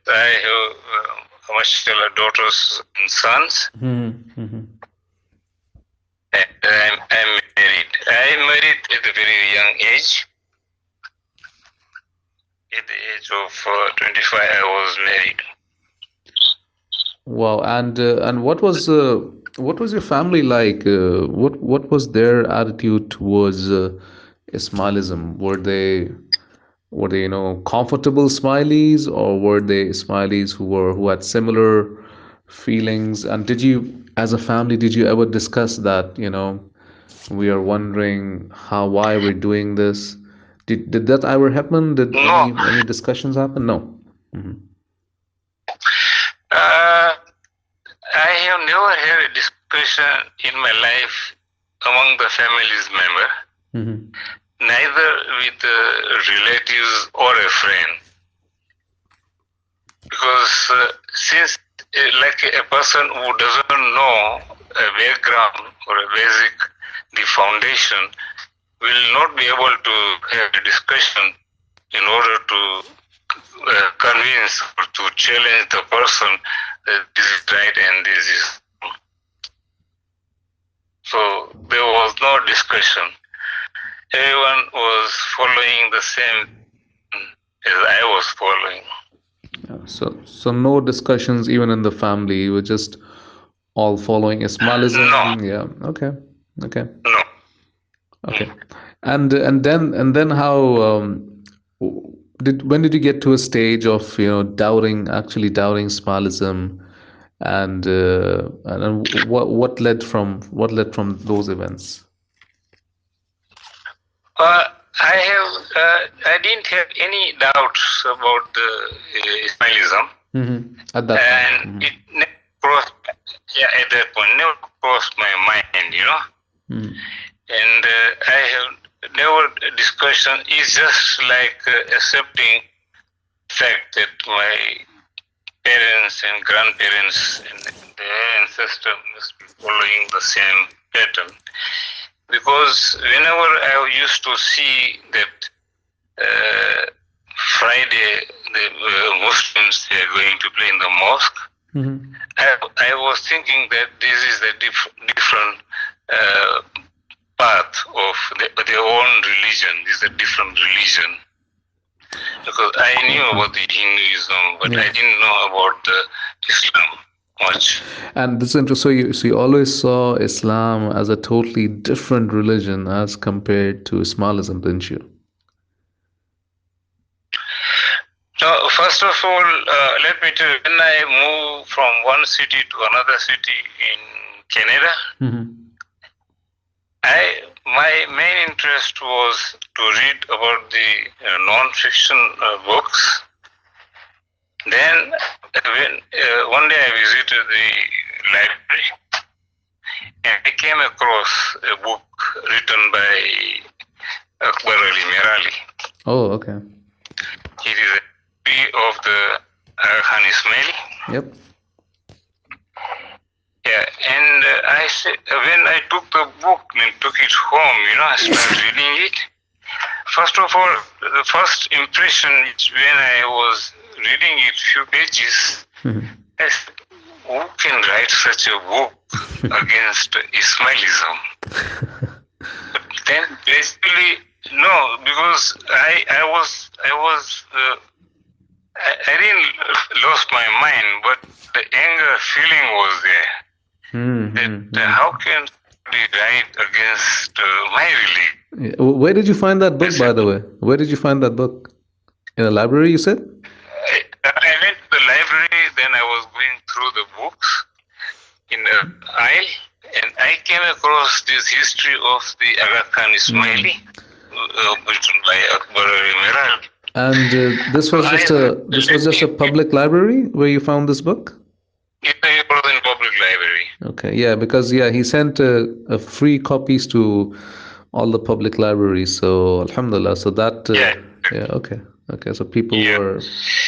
I have mashallah daughters and sons. Mm-hmm. And I'm married. I married at a very young age. At the age of 25, I was married. Wow, and what was your family like? What was their attitude towards Ismailism? Were they comfortable Smileys, or were they Smileys who had similar feelings? And as a family, did you ever discuss that? We are wondering why we're doing this. Did that ever happen? Did No, any discussions happen? No. Hmm. I have never had a discussion in my life among the family's member, Hmm. neither with relatives or a friend, because since like a person who doesn't know a background or a basic, the foundation, will not be able to have a discussion in order to convince or to challenge the person that this is right and this is wrong. So there was no discussion. Everyone was following the same as I was following. Yeah, so no discussions even in the family. You were just all following No, Ismailism. Yeah. Okay. Okay. no. Okay. And then how when did you get to a stage of actually doubting Ismailism, and what led from those events? Uh, I didn't have any doubts about the Ismailism, At that and time. it never crossed. Yeah, at that point, never crossed my mind. Mm-hmm. And I have never discussion. It's just like accepting fact that my parents and grandparents and their ancestors must be following the same pattern. Because whenever I used to see that Friday the Muslims they are going to pray in the mosque, Mm-hmm. I was thinking that this is the different path of their own religion. This is a different religion. Because I knew about the Hinduism, but I didn't know about the Islam much. And this is interesting. So you always saw Islam as a totally different religion as compared to Ismailism, didn't you? Now, first of all, let me tell you, when I moved from one city to another city in Canada, Mm-hmm. my main interest was to read about the non-fiction books. Then, when one day I visited the library, and I came across a book written by Akbar Ali Merali. Oh, okay. It is a history of the Aga Khan Ismaili. Yep. Yeah, and I said, when I took the book and took it home, I started reading it. First of all, the first impression is when I was reading it, few pages, I said, who can write such a book against Ismailism? But then basically, no, because I didn't lost my mind, but the anger feeling was there. That how can somebody write against my religion? Where did you find that book, by the way? Where did you find that book? In a library, you said? I went to the library, then I was going through the books in the aisle, and I came across this history of the Aga Khan Ismaili, written by Akbar Meral. And this was just a public library where you found this book? It was in public library. Okay, yeah, because he sent free copies to all the public libraries. So alhamdulillah, so that okay, so people were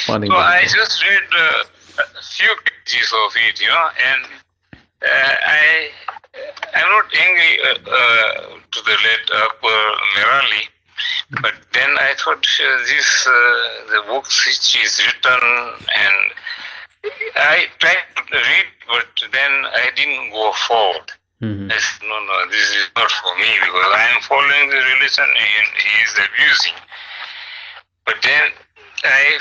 finding. So I just read a few pages of it, and I'm not angry to the late Akbar Merali, but then I thought the books which is written, and I tried to read, but then I didn't go forward. I said, no, this is not for me, because I am following the religion and he is abusing. But then I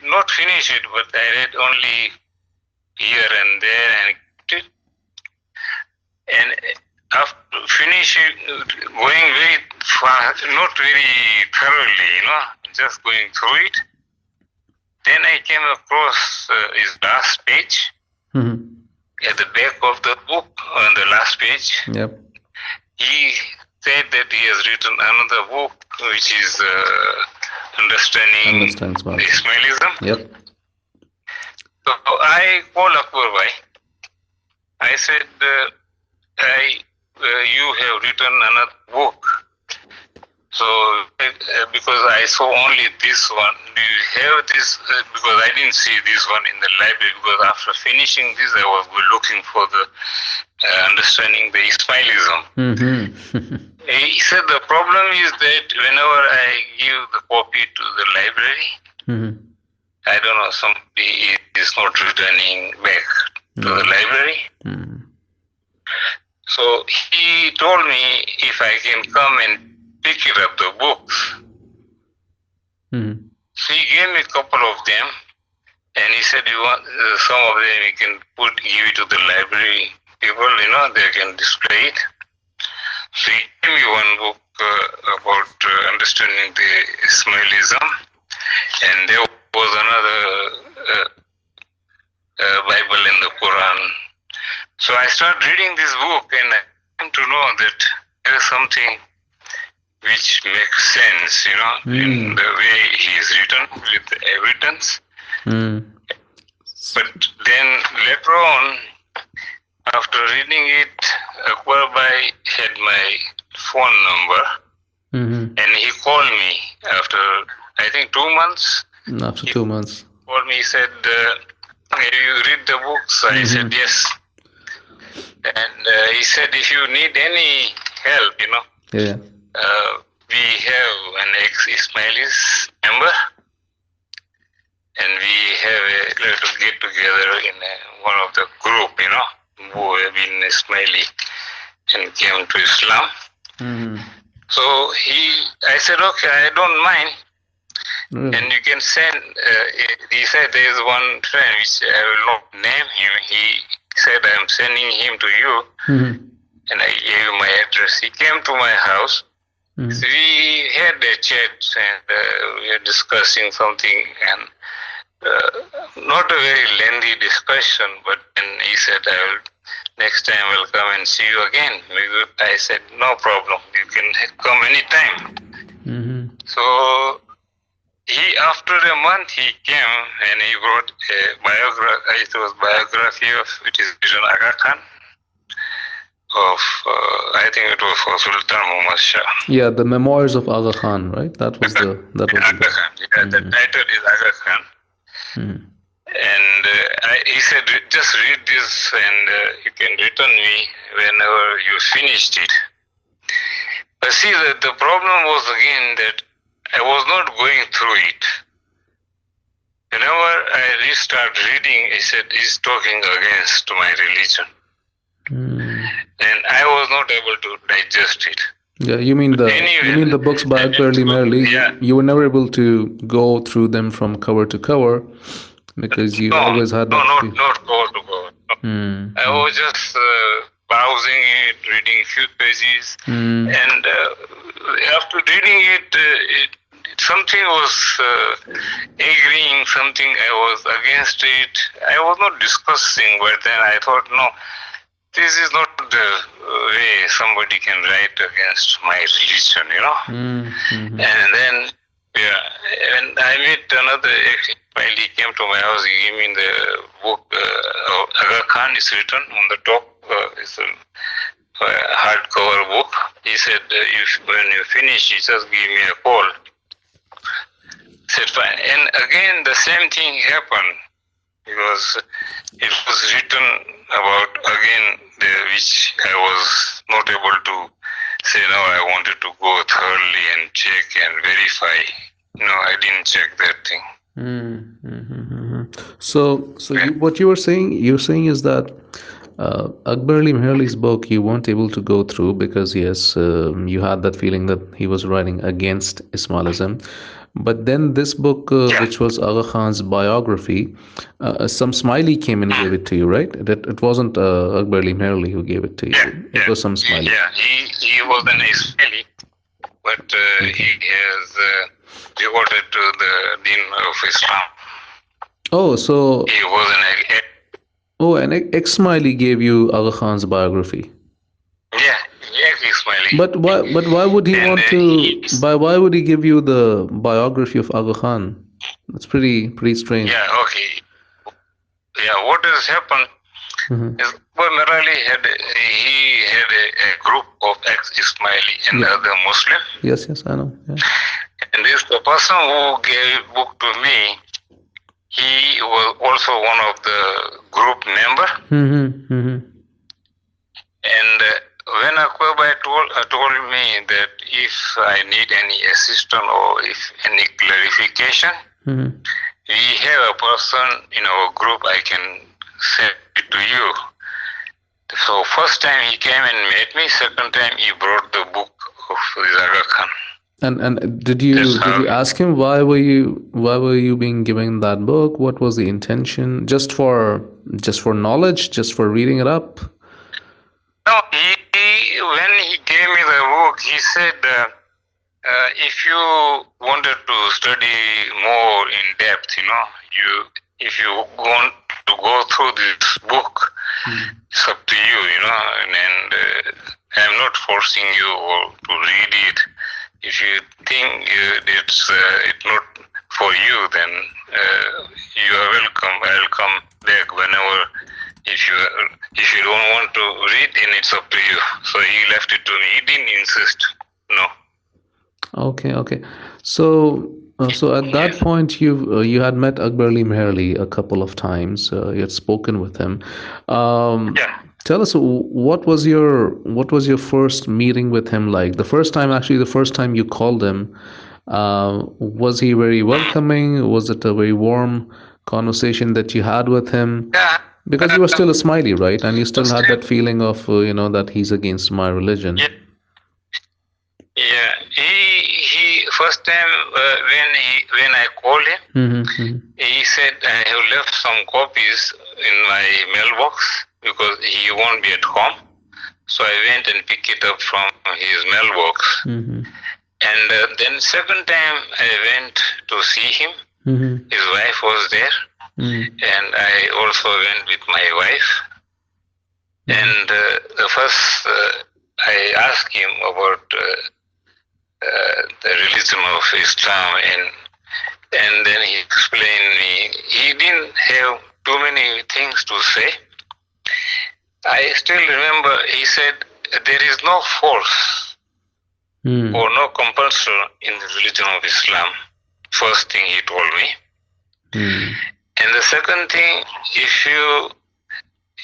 not finished it, but I read only here and there and kept it. And after finishing, going very fast, not very thoroughly, just going through it. Then I came across his last page. At the back of the book, on the last page, he said that he has written another book, which is Understanding Ismailism. Yep. So I called Akbar Bhai. I said, you have written another book. So, because I saw only this one, do you have this? Because I didn't see this one in the library, because after finishing this, I was looking for the Understanding the Ismailism. He said the problem is that whenever I give the copy to the library, I don't know, somebody is not returning back to the library. So he told me if I can come and pick it up, the books. So he gave me a couple of them, and he said, "You want some of them? You can give it to the library people. They can display it." So he gave me one book about understanding the Ismailism, and there was another Bible in the Quran. So I started reading this book, and I came to know that there is something which makes sense, in the way he is written with the evidence. But then later on, after reading it, Akbar Bhai had my phone number, and he called me after, I think, 2 months. After 2 months. He called me, he said, have you read the books? I said, yes. And he said, if you need any help, we have an ex-Ismailis member, and we have a little get together in one of the group, who have been Ismaili and came to Islam. So I said, okay, I don't mind. And you can send, he said there is one friend, which I will not name him. He said, I am sending him to you. And I gave him my address. He came to my house. So we had a chat, and we were discussing something, and not a very lengthy discussion, but then he said, next time I will come and see you again. I said, no problem, you can come anytime. So after a month he came, and he wrote a biography of, it is written Aga Khan, of, I think it was for Sultan Muhammad Shah. Yeah, the Memoirs of Aga Khan, right? That was Aga Khan. Yeah, the title is Aga Khan. he said, just read this and you can return me whenever you finished it. But see, the problem was again that I was not going through it. Whenever I restart reading, he said, he's talking against my religion. And I was not able to digest it. Yeah, you mean the books by Akbar Ali Merli? Yeah. You were never able to go through them from cover to cover because you always had that. Not cover to cover. I was just browsing it, reading a few pages, and after reading it, something was agreeing, something I was against it. I was not discussing, but then I thought, no, this is not the way somebody can write against my religion, you know. And then, and I met another while he came to my house. He gave me the book, Aga Khan is written on the top. It's a hardcover book. He said, when you finish, you just give me a call. I said, fine. And again, the same thing happened, because it was written about, again, which I was not able to say, no, I wanted to go thoroughly and check and verify. No, I didn't check that thing. So what you're saying is that Akbar Ali Meherli's book you weren't able to go through because, yes, you had that feeling that he was writing against Ismailism. But then this book, which was Aga Khan's biography, some Ismaili came and gave it to you, right? It wasn't Akbar Ali Meherli who gave it to you. It was some Ismaili. Yeah, he was an Ismaili, but he has devoted to the Deen of Islam. Oh, so he was an ex-Ismaili gave you Aga Khan's biography. Yeah, ex-Ismaili. But why would he want to? Why would he give you the biography of Aga Khan? That's pretty strange. Yeah. Okay. Yeah. What has happened is Merali had a group of ex-Ismaili and other Muslim. Yes, I know. Yeah. And the person who gave book to me, he was also one of the group member. And when Akbar told me that if I need any assistance or if any clarification, we have a person in our group I can send it to you. So first time he came and met me, second time he brought the book of Aga Khan. And did you ask him why were you being given that book? What was the intention? Just for knowledge, just for reading it up? No, when he gave me the book, he said, if you wanted to study more in depth, if you want to go through this book, it's up to you, and I'm not forcing you to read it. If you think it's not for you, then you are welcome. I'll come back whenever. If you don't want to read, then it's up to you. So he left it to me. He didn't insist. No. Okay. So at that point, you had met Akbar Ali Meherli a couple of times. You had spoken with him. Tell us, what was your first meeting with him like? The first time you called him, was he very welcoming? Was it a very warm conversation that you had with him? Yeah. Because you were still a Ismaili, right? And you still had that feeling of, that he's against my religion. Yeah. He first time when I called him, he said I have left some copies in my mailbox because he won't be at home. So I went and picked it up from his mailbox. And then second time I went to see him. His wife was there. And I also went with my wife. And the first, I asked him about the religion of Islam, and then he explained me. He didn't have too many things to say. I still remember he said there is no force or no compulsion in the religion of Islam. First thing he told me. And the second thing, if you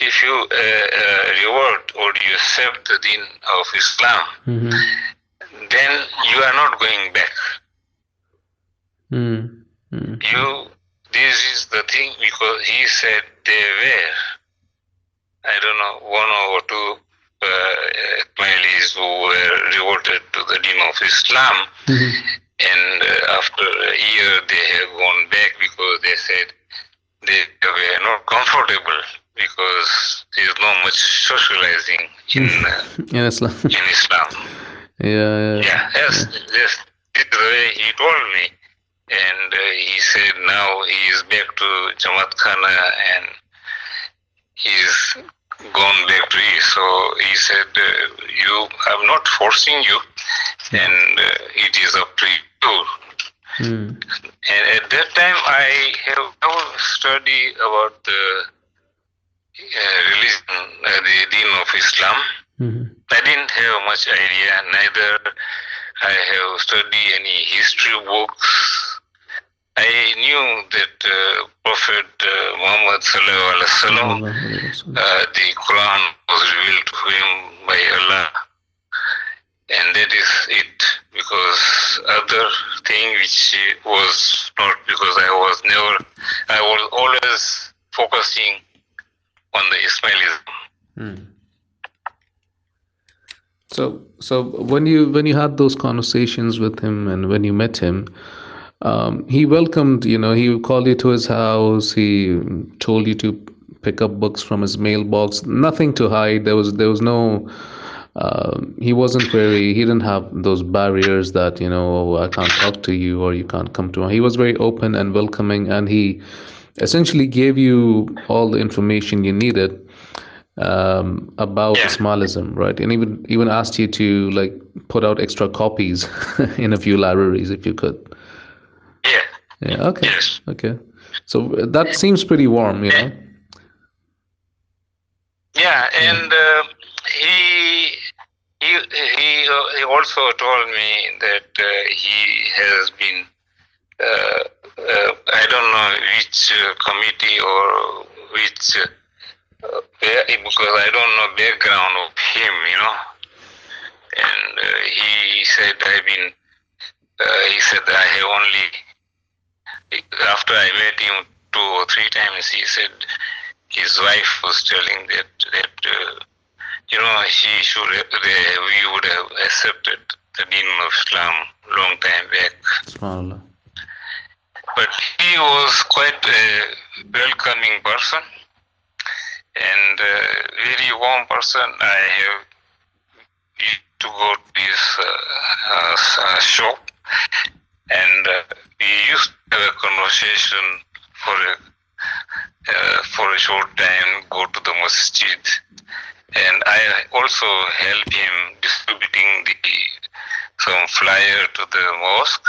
revert or you accept the deen of Islam, then you are not going back. This is the thing, because he said they were, I don't know, one or two Ismailis who were reverted to the deen of Islam, and after a year they have gone back because they said they were not comfortable because there is no much socializing in Islam. In Islam. Yes, this is the way he told me. And he said now he is back to Jamaat Khana and he's gone back to it. So he said, I'm not forcing you, and it is up to you. And at that time I have studied about the religion, the deen of Islam. I didn't have much idea, neither I have studied any history books. I knew that Prophet Muhammad sallallahu alaihi wasallam, the Quran was revealed to him by Allah, and that is it. Because other thing which was not, because I was always focusing on the Ismailism. So when you had those conversations with him and when you met him, he welcomed, he called you to his house. He told you to pick up books from his mailbox. Nothing to hide. There was no. He didn't have those barriers that I can't talk to you or you can't come to. He was very open and welcoming, and he essentially gave you all the information you needed about Ismailism, right? And even asked you to put out extra copies in a few libraries if you could. Yeah. Okay. Yes. Okay. So that seems pretty warm, Yeah, and he also told me that he has been I don't know which committee or which because I don't know background of him, and he said he said I have only, after I met him 2 or 3 times, he said his wife was telling that we would have accepted the deen of Islam long time back. SubhanAllah. But he was quite a welcoming person and a very warm person. I have used to go to his shop, and we used to have a conversation for a short time, go to the masjid, and I also helped him distributing some flyer to the mosque.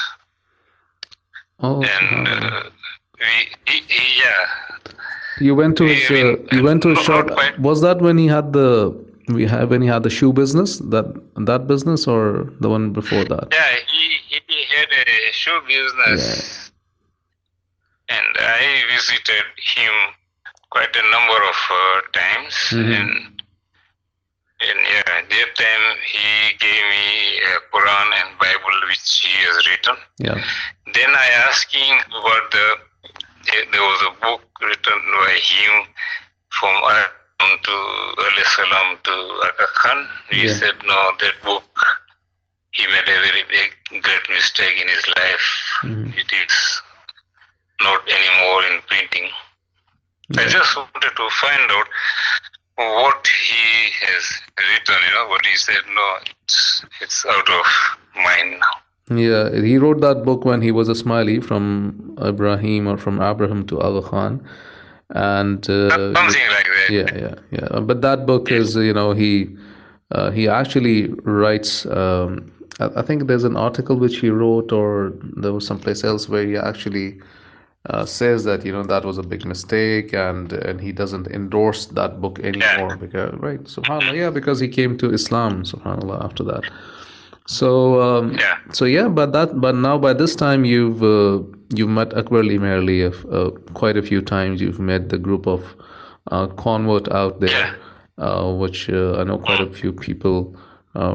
Oh, and you went to his shop. Was that when he had the shoe business, that business, or the one before that? Yeah, he had a shoe business, and I visited him quite a number of times, and at that time he gave me a Quran and Bible which he has written. Yeah. Then I asked him about there was a book written by him from Adam to alayhi salam to Aga Khan. He said no, that book, he made a very great mistake in his life. It is not anymore in printing. I just wanted to find out what he has written, but he said no, it's out of mind now. Yeah, he wrote that book when he was a Ismaili, from Ibrahim or from Abraham to Aga Khan, and something like that. Yeah. But that book is, he actually writes. I think there's an article which he wrote, or there was someplace else where he actually says that that was a big mistake, and he doesn't endorse that book anymore because SubhanAllah, because he came to Islam, SubhanAllah, after that. So but now by this time you've you've met Akbar Ali Merali quite a few times. You've met the group of convert out there, which I know quite a few people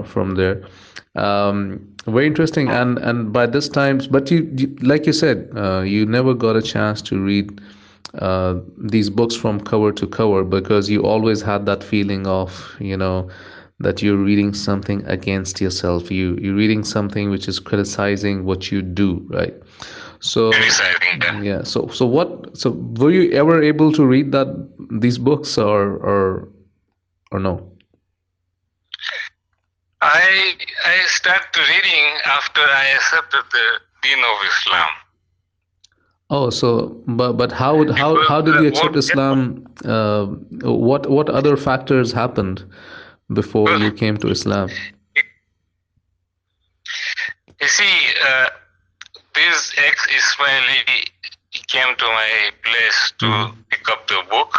from there. Very interesting. And by this time, but you like you said, you never got a chance to read these books from cover to cover because you always had that feeling of, that you're reading something against yourself. You're reading something which is criticizing what you do, right? So yeah. So were you ever able to read these books or no? I started reading after I accepted the Deen of Islam. Oh, so but how did you accept Islam? What other factors happened before you came to Islam? You see, this ex-Ismaili came to my place to pick up the book,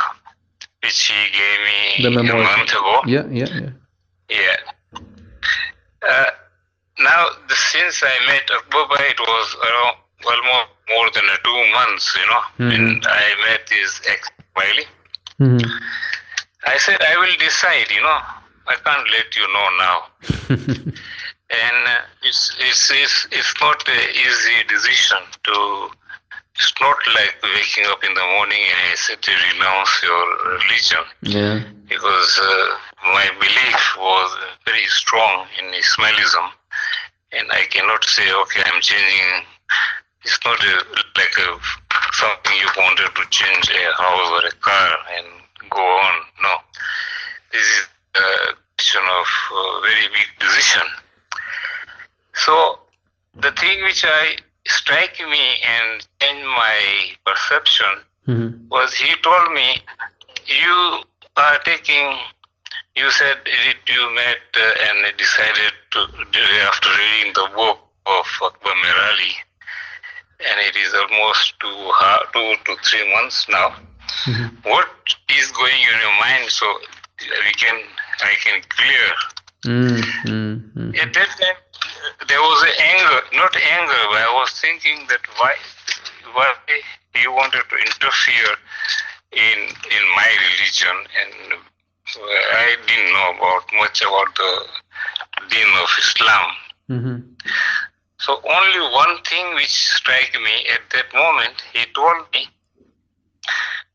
which he gave me a month ago. Yeah. Now, since I met Akbar, it was around almost more than 2 months, when I met this ex-Ismaili. I said, I will decide, I can't let you know now. And it's not an easy decision to. It's not like waking up in the morning and I said to renounce your religion. Yeah. Because my belief was very strong in Ismailism, and I cannot say, okay, I'm changing. It's not something you wanted to change a house or a car and go on. No, this is a question of a very big decision. So the thing which strike me and change my perception was he told me, you are taking. You said you met and decided to after reading the book of Akbar Merali, and it is almost 2 to 3 months now. What is going in your mind so I can clear? At that time, there was not anger, but I was thinking that why he wanted to interfere in my religion, and I didn't know much about the Deen of Islam. So only one thing which struck me at that moment, he told me,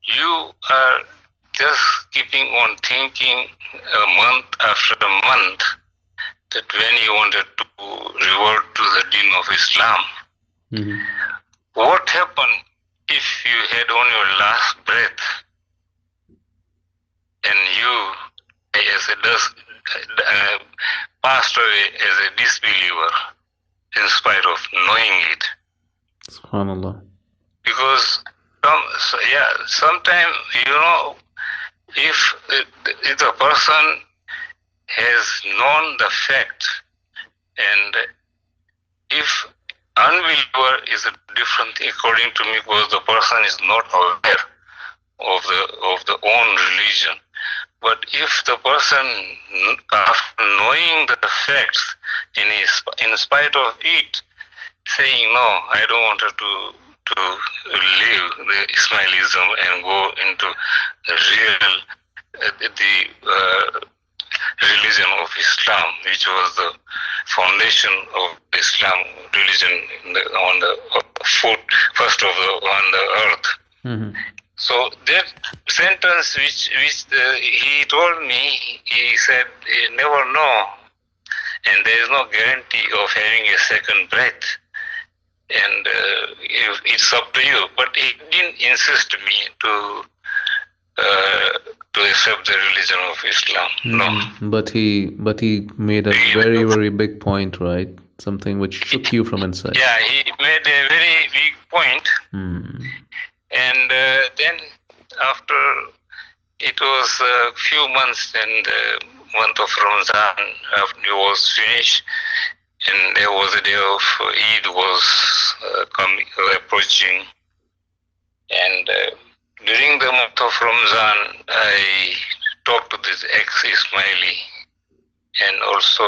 you are just keeping on thinking a month after a month that when you wanted to revert to the Deen of Islam, what happened if you had on your last breath and you passed away as a disbeliever in spite of knowing it? SubhanAllah. Because sometimes, if the person has known the fact, and if unbeliever is a different thing according to me, because the person is not aware of the own religion. But if the person, after knowing the facts, in spite of it, saying no, I don't want to leave the Ismailism and go into the religion of Islam, which was the foundation of Islam religion on the first on the earth. So that sentence which he told me, he said, you never know, and there is no guarantee of having a second breath, and it's up to you. But he didn't insist me to accept the religion of Islam. No. But he made a very, very big point, right? Something which shook you from inside. Yeah, he made a very big point. And then after it was a few months, and the month of Ramadan after it was finished, and there was a day of Eid was approaching, and during the month of Ramadan, I talked to this ex-Ismaili and also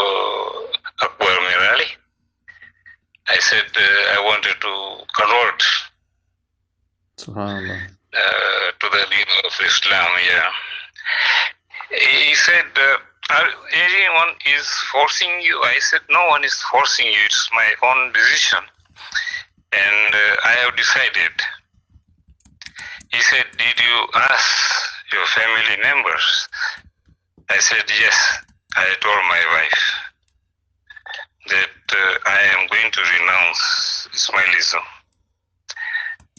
Akbar Merali. I said I wanted to convert Subhanallah. To the deen of Islam. Yeah. He said, anyone is forcing you? I said, no one is forcing you. It's my own decision. And I have decided. He said, did you ask your family members? I said, yes. I told my wife that I am going to renounce Ismailism.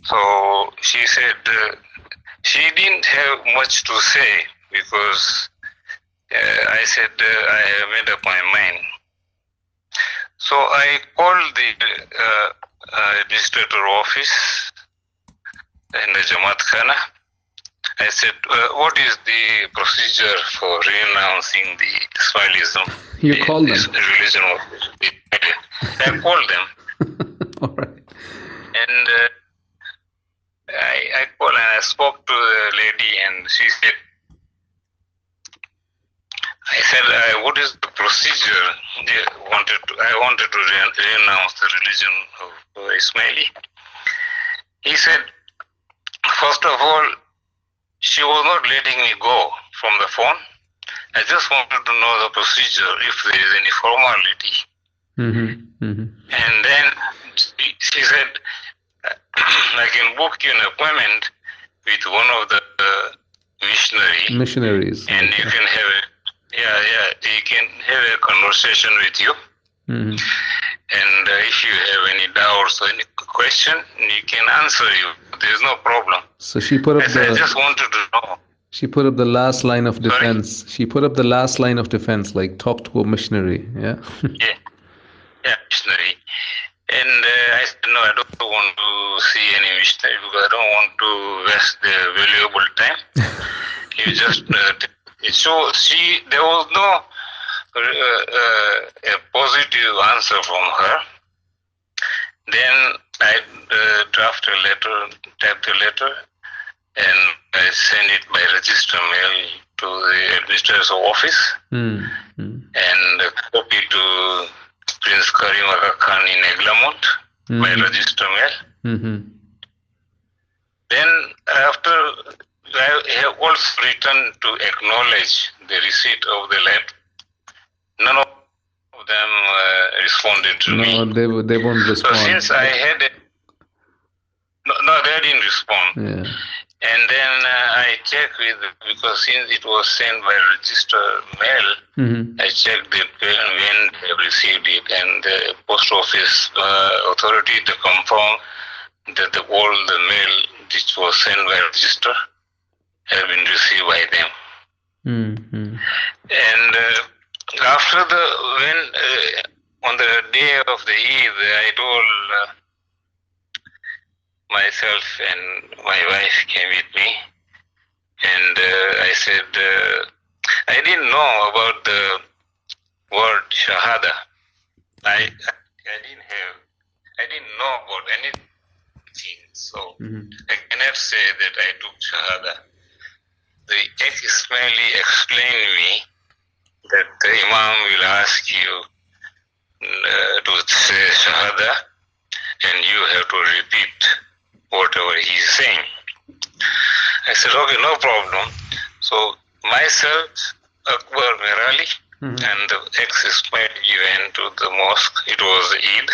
So she said she didn't have much to say because I said I have made up my mind. So I called the administrator office in the Jamaat Khana. I said, what is the procedure for renouncing the Ismailism? You called them? Religion of I called them. All right. And I called and I spoke to the lady, and she said, I said, what is the procedure? I wanted to renounce the religion of Ismaili. He said, first of all, she was not letting me go from the phone. I just wanted to know the procedure, if there is any formality. Mm-hmm. Mm-hmm. And then she said, I can book you an appointment with one of the missionaries, and you can have he can have a conversation with you. Mm-hmm. And if you have any doubts or any question, he can answer you. There's no problem. So she put up I just wanted to know. She put up the last line of defense. Sorry? She put up the last line of defense, like talk to a missionary. Yeah. Yeah, missionary. And I said, no, I don't want to see any missionary because I don't want to waste their valuable time. You just so there was no a positive answer from her. Then I typed a letter, and I sent it by register mail to the administrator's office, and copy to Prince Karim Aga Khan in Eglamont by register mail. Then after, I have also written to acknowledge the receipt of the letter. None of them responded to me. No, they won't respond. So since I had no, they didn't respond. Yeah. And then I checked because since it was sent by register mail, I checked when they have received it, and the post office authority to confirm that all the mail which was sent by register have been received by them. And after on the day of the Eid, I told myself and my wife came with me, and I said, I didn't know about the word shahada. I didn't know about anything, so I cannot say that I took shahada. The ex-Ismaili explained me that the Imam will ask you to say shahada, and you have to repeat whatever he is saying. I said, okay, no problem. So myself, Akbar Merali, and the ex-Ismaili went to the mosque. It was Eid.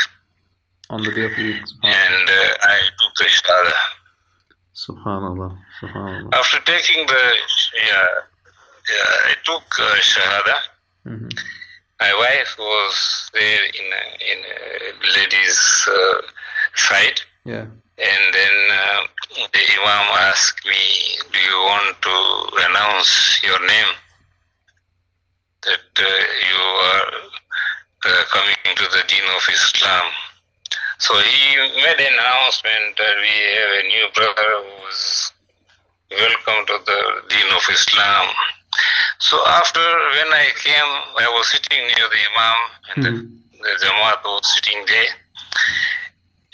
On the day of Eid. And I took the shahada. Subhanallah. Subhanallah. After taking I took shahada. My wife was there in a lady's side. Yeah. And then the Imam asked me, do you want to announce your name? That you are coming to the deen of Islam. So he made an announcement that we have a new brother who is welcome to the deen of Islam. So after, when I came, I was sitting near the Imam, and the Jamaat was sitting there.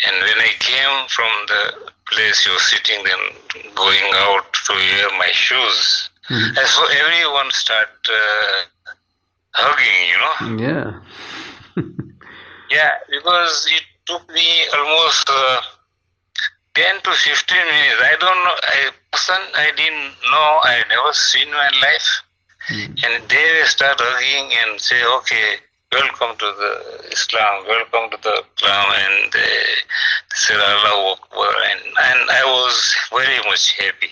And when I came from the place he was sitting, then going out to wear my shoes, I saw everyone start hugging, Yeah. Yeah, because it took me almost 10 to 15 minutes. I don't know. A person I didn't know, I never seen in my life. And they start arguing and say, okay, welcome to the Islam, welcome to the Islam, and they said Allah Akbar, and I was very much happy.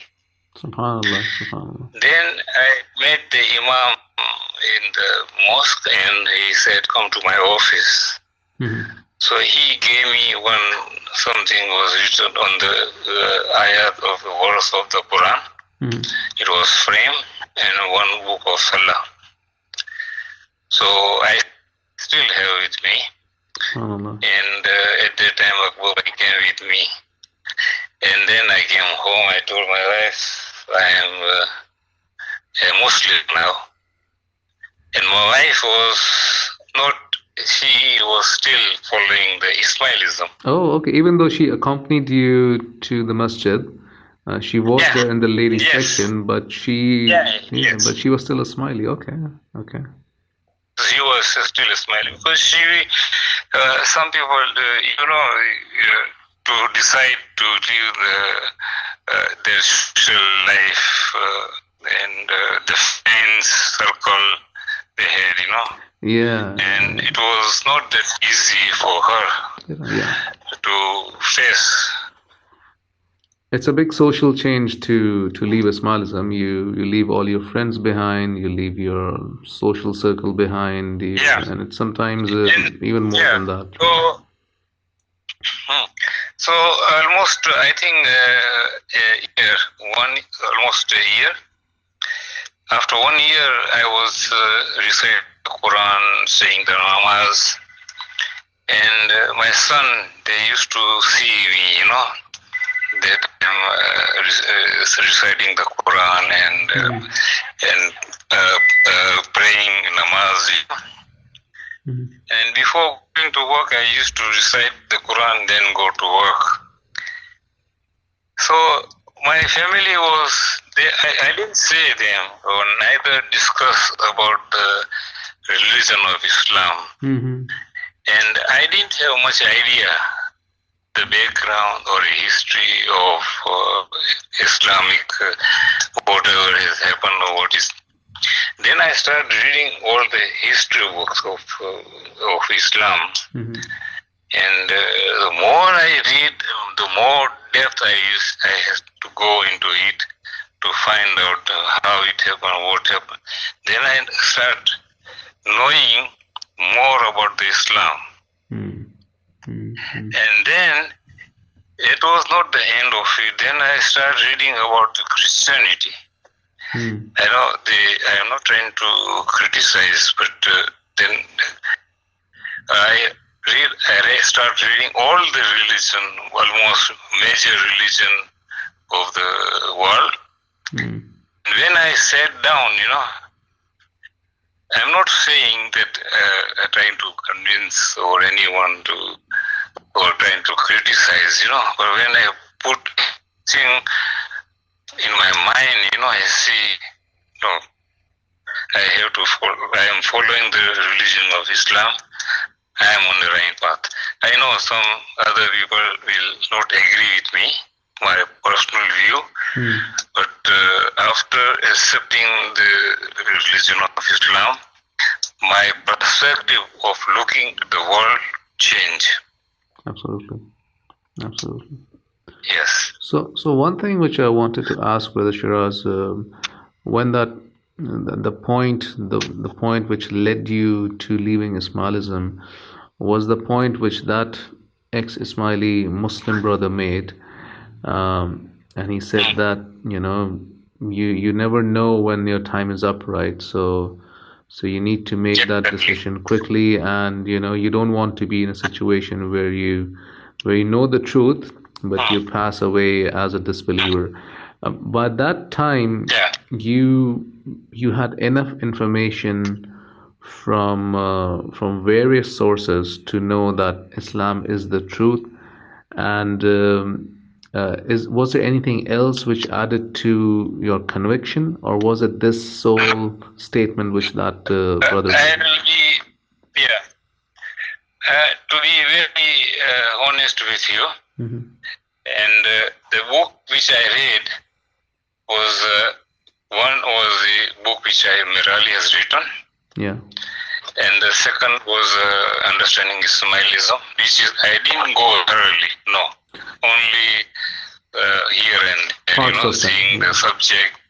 Subhanallah, subhanallah. Then I met the Imam in the mosque, and he said, come to my office. So he gave me something was written on the ayat of the verse of the Quran. It was framed in one book of Salah. So I still have with me. And at that time Akbar came with me. And then I came home, I told my wife, I am a Muslim now. And my wife was not, she was still following the Ismailism. Oh, okay. Even though she accompanied you to the masjid, she was there in the ladies section, but she, but she was still a Ismaili. Okay, okay. She was still a Ismaili because she, some people, to decide to live their social life and the friends circle they had, Yeah. And it was not that easy for her to face. It's a big social change to leave Ismailism. You leave all your friends behind, you leave your social circle behind, and it's sometimes even more than that. So almost, I think, almost a year. After 1 year, I was reciting the Quran, saying the namaz, and my son, they used to see me, that I'm reciting the Quran and praying namaz. And before going to work, I used to recite the Quran, then go to work. So my family was, I didn't say them or neither discuss about the religion of Islam. And I didn't have much idea the background or history of Islamic, whatever has happened or what is. Then I started reading all the history books of Islam. And the more I read, the more depth I have to go into it to find out how it happened, what happened. Then I start knowing more about the Islam. And then it was not the end of it. Then I started reading about the Christianity. I know I am not trying to criticize, but then I start reading all the religion, almost major religion of the world. When I sat down, I'm not saying that trying to convince or anyone to, or trying to criticize, but when I put thing in my mind, I see, I have to follow, I am following the religion of Islam. I am on the right path. I know some other people will not agree with me, my personal view, but after accepting the religion of Islam, my perspective of looking at the world changed. Absolutely. Absolutely. Yes. So one thing which I wanted to ask Brother Shiraz, when the point which led you to leaving Ismailism was the point which that ex-Ismaili Muslim brother made, and he said that you never know when your time is up, right? So you need to make that decision quickly, and you don't want to be in a situation where you know the truth but you pass away as a disbeliever. By that time, you had enough information from various sources to know that Islam is the truth. And was there anything else which added to your conviction, or was it this sole statement which that brother? I will be, to be very honest with you. And the book which I read was one was the book which Merali has written. Yeah. And the second was Understanding Ismailism, which is I didn't go thoroughly, no, only here and there, seeing the subject.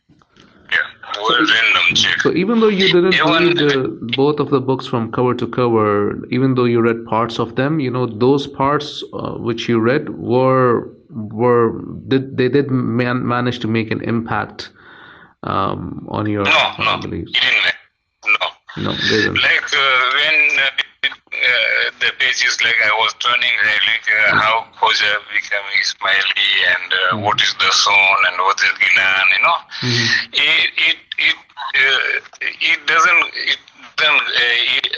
Yeah, random check. So even though you didn't read both of the books from cover to cover, even though you read parts of them, those parts which you read did manage to make an impact on your beliefs? No, they didn't. Like when the pages, like I was turning, like how Khoja became Ismaili and what is the son and what is Ginan,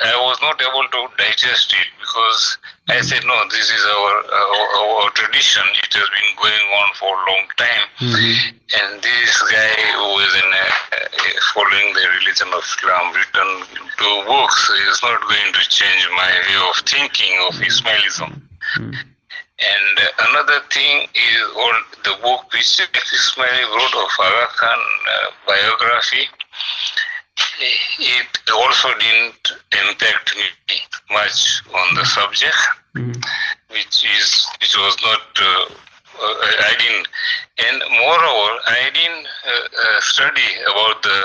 I was not able to digest it because I said, no, this is our tradition. It has been going on for a long time. And this guy who is following the religion of Islam, written 2 books, is not going to change my way of thinking of Ismailism. And another thing is all the book which Ismaili wrote of Aga Khan biography. It also didn't impact me much on the subject, which was not. I didn't, and moreover, I didn't study about the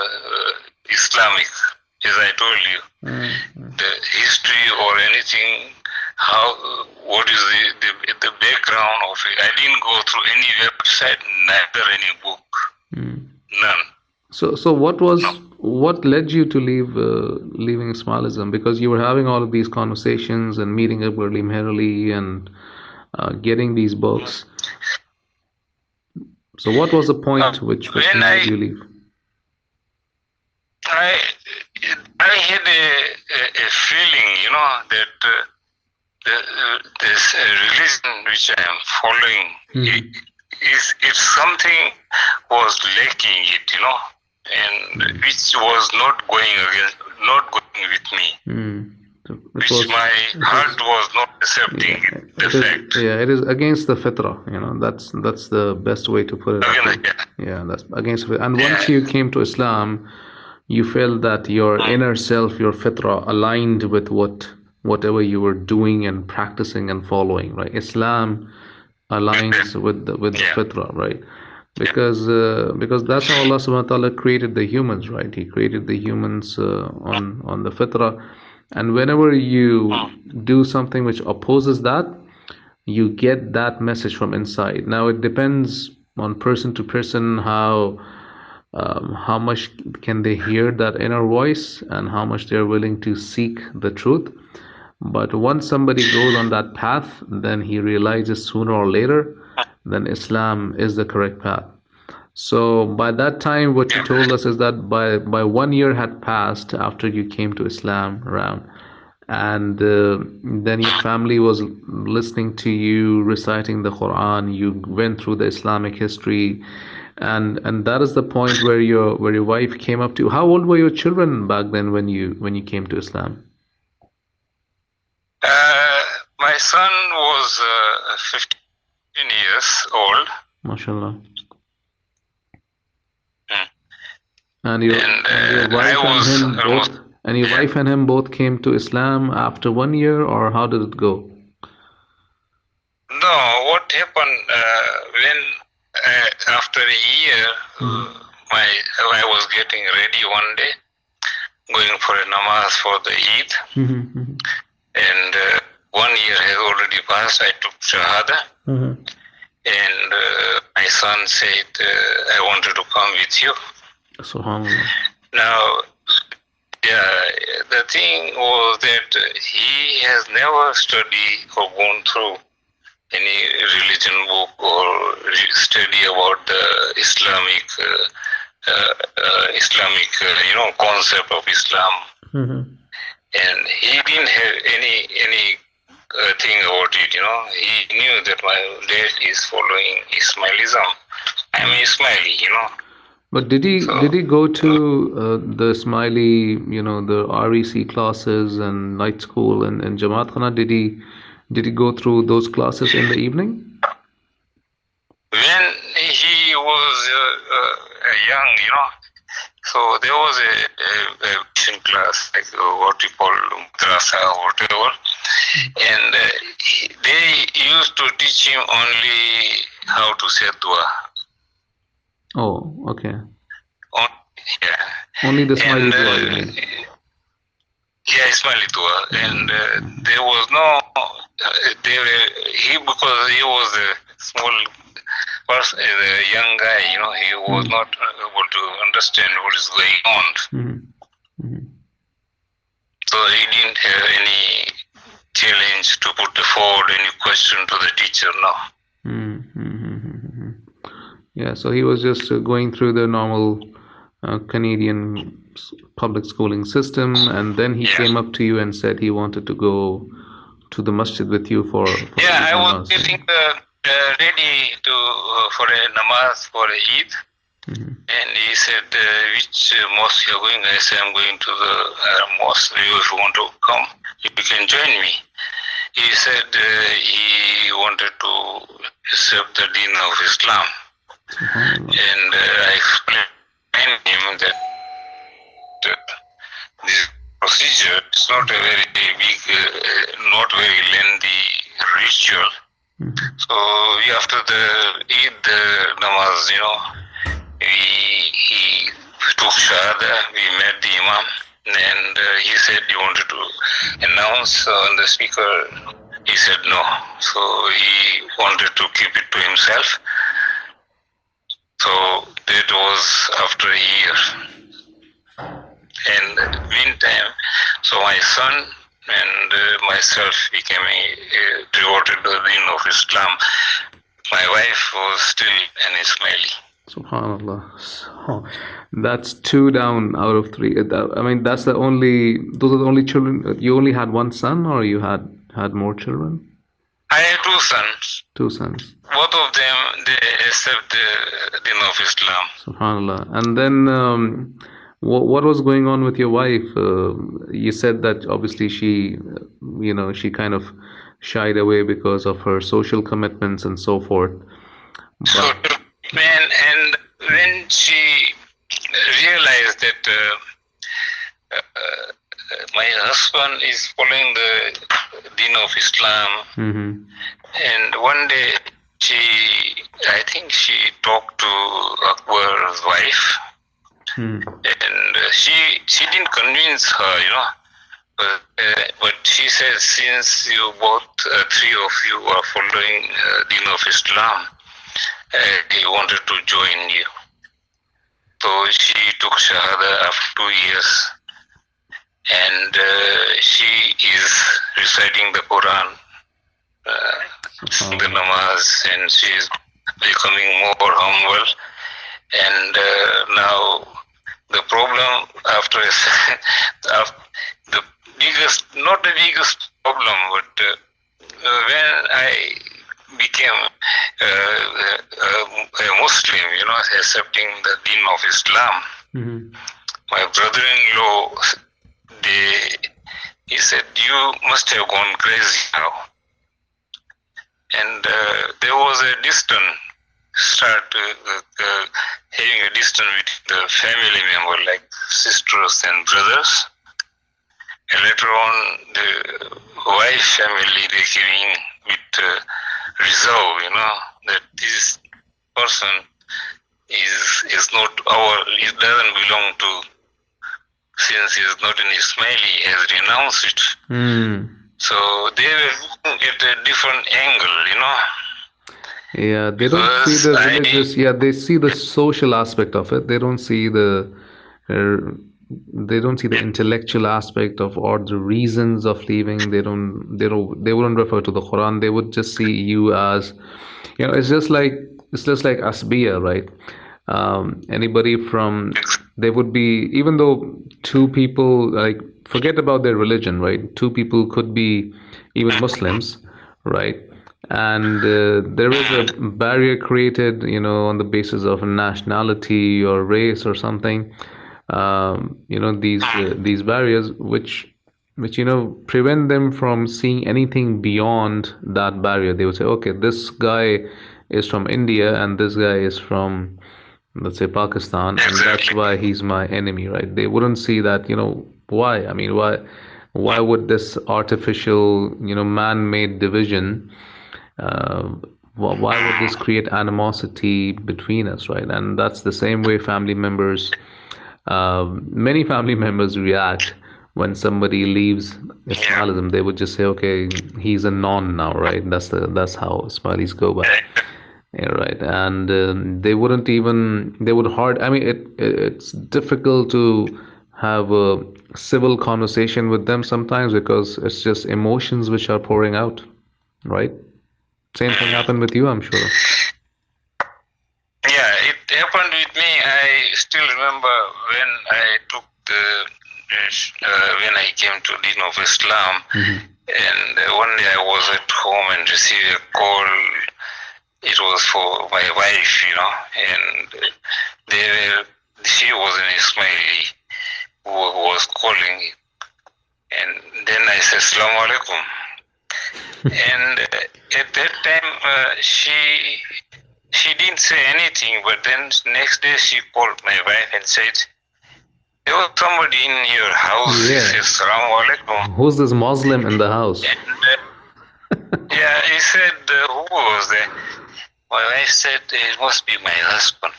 Islamic, as I told you, the history or anything. What is the background of it? I didn't go through any website, neither any book, none. So what led you to leaving Ismailism? Because you were having all of these conversations and meeting up with merely and getting these books. So what was the point which made you leave? I had a feeling, that this religion which I am following it's something was lacking it, and which was not going with me. Which my heart was not accepting the fact. Yeah, it is against the fitra, that's the best way to put it. Yeah, that's against it. And once you came to Islam, you felt that your inner self, your fitra, aligned with whatever you were doing and practicing and following, right? Islam aligns with the fitra, right? Because that's how Allah subhanahu wa ta'ala created the humans, right? He created the humans on the fitra, and whenever you do something which opposes that, you get that message from inside. Now it depends on person to person how much can they hear that inner voice and how much they're willing to seek the truth. But once somebody goes on that path, then he realizes sooner or later then Islam is the correct path. So by that time, what you told us is that by 1 year had passed after you came to Islam around, and then your family was listening to you reciting the Quran. You went through the Islamic history, and that is the point where your wife came up to you. How old were your children back then when you came to Islam? My son was 15 years old. MashaAllah. And your wife and him both came to Islam after 1 year, or how did it go? No, what happened when after a year, I was getting ready one day, going for a namaz for the Eid, and 1 year has already passed. I took Shahada, and my son said, I wanted to come with you. SubhanAllah. Now, the thing was that he has never studied or gone through any religion book or study about the Islamic concept of Islam, and he didn't have any thing about it. He knew that my dad is following Ismailism. I'm Ismaili, But did he go to the Ismaili, the REC classes and night school and Jamaat Khana? Did he go through those classes in the evening? when he was young, so there was a mission class, like what you call madrasa or whatever, and they used to teach him only how to say dua. Oh, okay. Yeah. Only the Ismaili dua, you mean? Yeah, Ismaili dua, and there was no. Because he was a small person, a young guy, he was not able to understand what is going on. So he didn't have any challenge to put forward any question to the teacher, no. Yeah, so he was just going through the normal Canadian public schooling system, and then he came up to you and said he wanted to go to the masjid with you for yeah, I was getting ready to for a namaz for Eid, and he said, which mosque you are going? I said, I'm going to the mosque. If you want to come, you can join me. He said he wanted to accept the deen of Islam, and I explained him that this procedure is not a very big, not very lengthy ritual. So after the Eid namaz, he took shahada, we met the imam, and he said he wanted to announce on the speaker. He said no, so he wanted to keep it to himself. So that was after a year. And meantime, so my son and myself became devoted to the deen of Islam. My wife was still an Ismaili. Subhanallah. So, that's 2 down out of 3. I mean, those are the only children. You only had one son, or you had more children? I had 2 sons. 2 sons. Both of them, they accept the deen of Islam. Subhanallah. And then what was going on with your wife? You said that obviously she, she kind of shied away because of her social commitments and so forth. But, and when she realized that my husband is following the deen of Islam, and one day I think she talked to Akbar's wife, and she didn't convince her, but she said, since you both, 3 of you are following deen of Islam, he wanted to join you. So she took Shahada after 2 years, and she is reciting the Quran, the namaz, and she is becoming more humble. And now the problem not the biggest problem, but when I became a Muslim, accepting the deen of Islam, my brother-in-law, he said, you must have gone crazy now. And there was a distance, having a distance with the family member, like sisters and brothers. And later on, the wife family, they came with reserve, that this person is not it doesn't belong to, since he is not an Ismaili, has renounced it. So they were looking at a different angle, Yeah, they don't see the religious. Yeah, they see the social aspect of it. They don't see the intellectual aspect of, or the reasons of leaving. They wouldn't refer to the Quran. They would just see you as, it's just like asbiya, right? Anybody from, they would be, even though 2 people, like, forget about their religion, right? 2 people could be even Muslims, right? And there is a barrier created, on the basis of nationality or race or something. These barriers which prevent them from seeing anything beyond that barrier. They would say, okay, this guy is from India and this guy is from, let's say, Pakistan, and that's why he's my enemy, right? They wouldn't see that, why? I mean, why would this artificial, man-made division, uh, why would this create animosity between us, right? And that's the same way family members, many family members react when somebody leaves Ismailism. They would just say, okay, he's a non now, right? That's how Ismailis go by. Yeah, right. And they would hard. I mean, it's difficult to have a civil conversation with them sometimes because it's just emotions which are pouring out, right? Same thing happened with you, I'm sure. Yeah, it happened with me. I still remember when I took when I came to Deen of Islam, and one day I was at home and received a call. It was for my wife, and she was an Ismaili who was calling, and then I said, Assalamu alaikum. And at that time, she didn't say anything, but then next day she called my wife and said, there was somebody in your house. Yeah. He said, Assalamu alaikum. Who's this Muslim in the house? And, yeah, he said, who was there? My wife said, it must be my husband.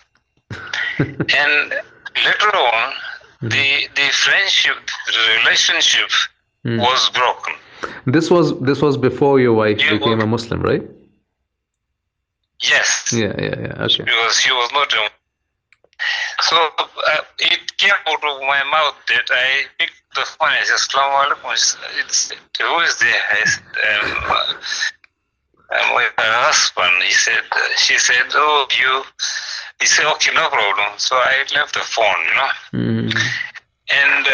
And later on, the friendship, the relationship was broken. This was before your wife became a Muslim, right? Yes. Yeah. Okay. Because she was not a. So it came out of my mouth that I picked the phone and said, Assalamu alaikum. Who is there? I said, I'm with her husband. She said, oh, you. He said, okay, no problem. So I left the phone, And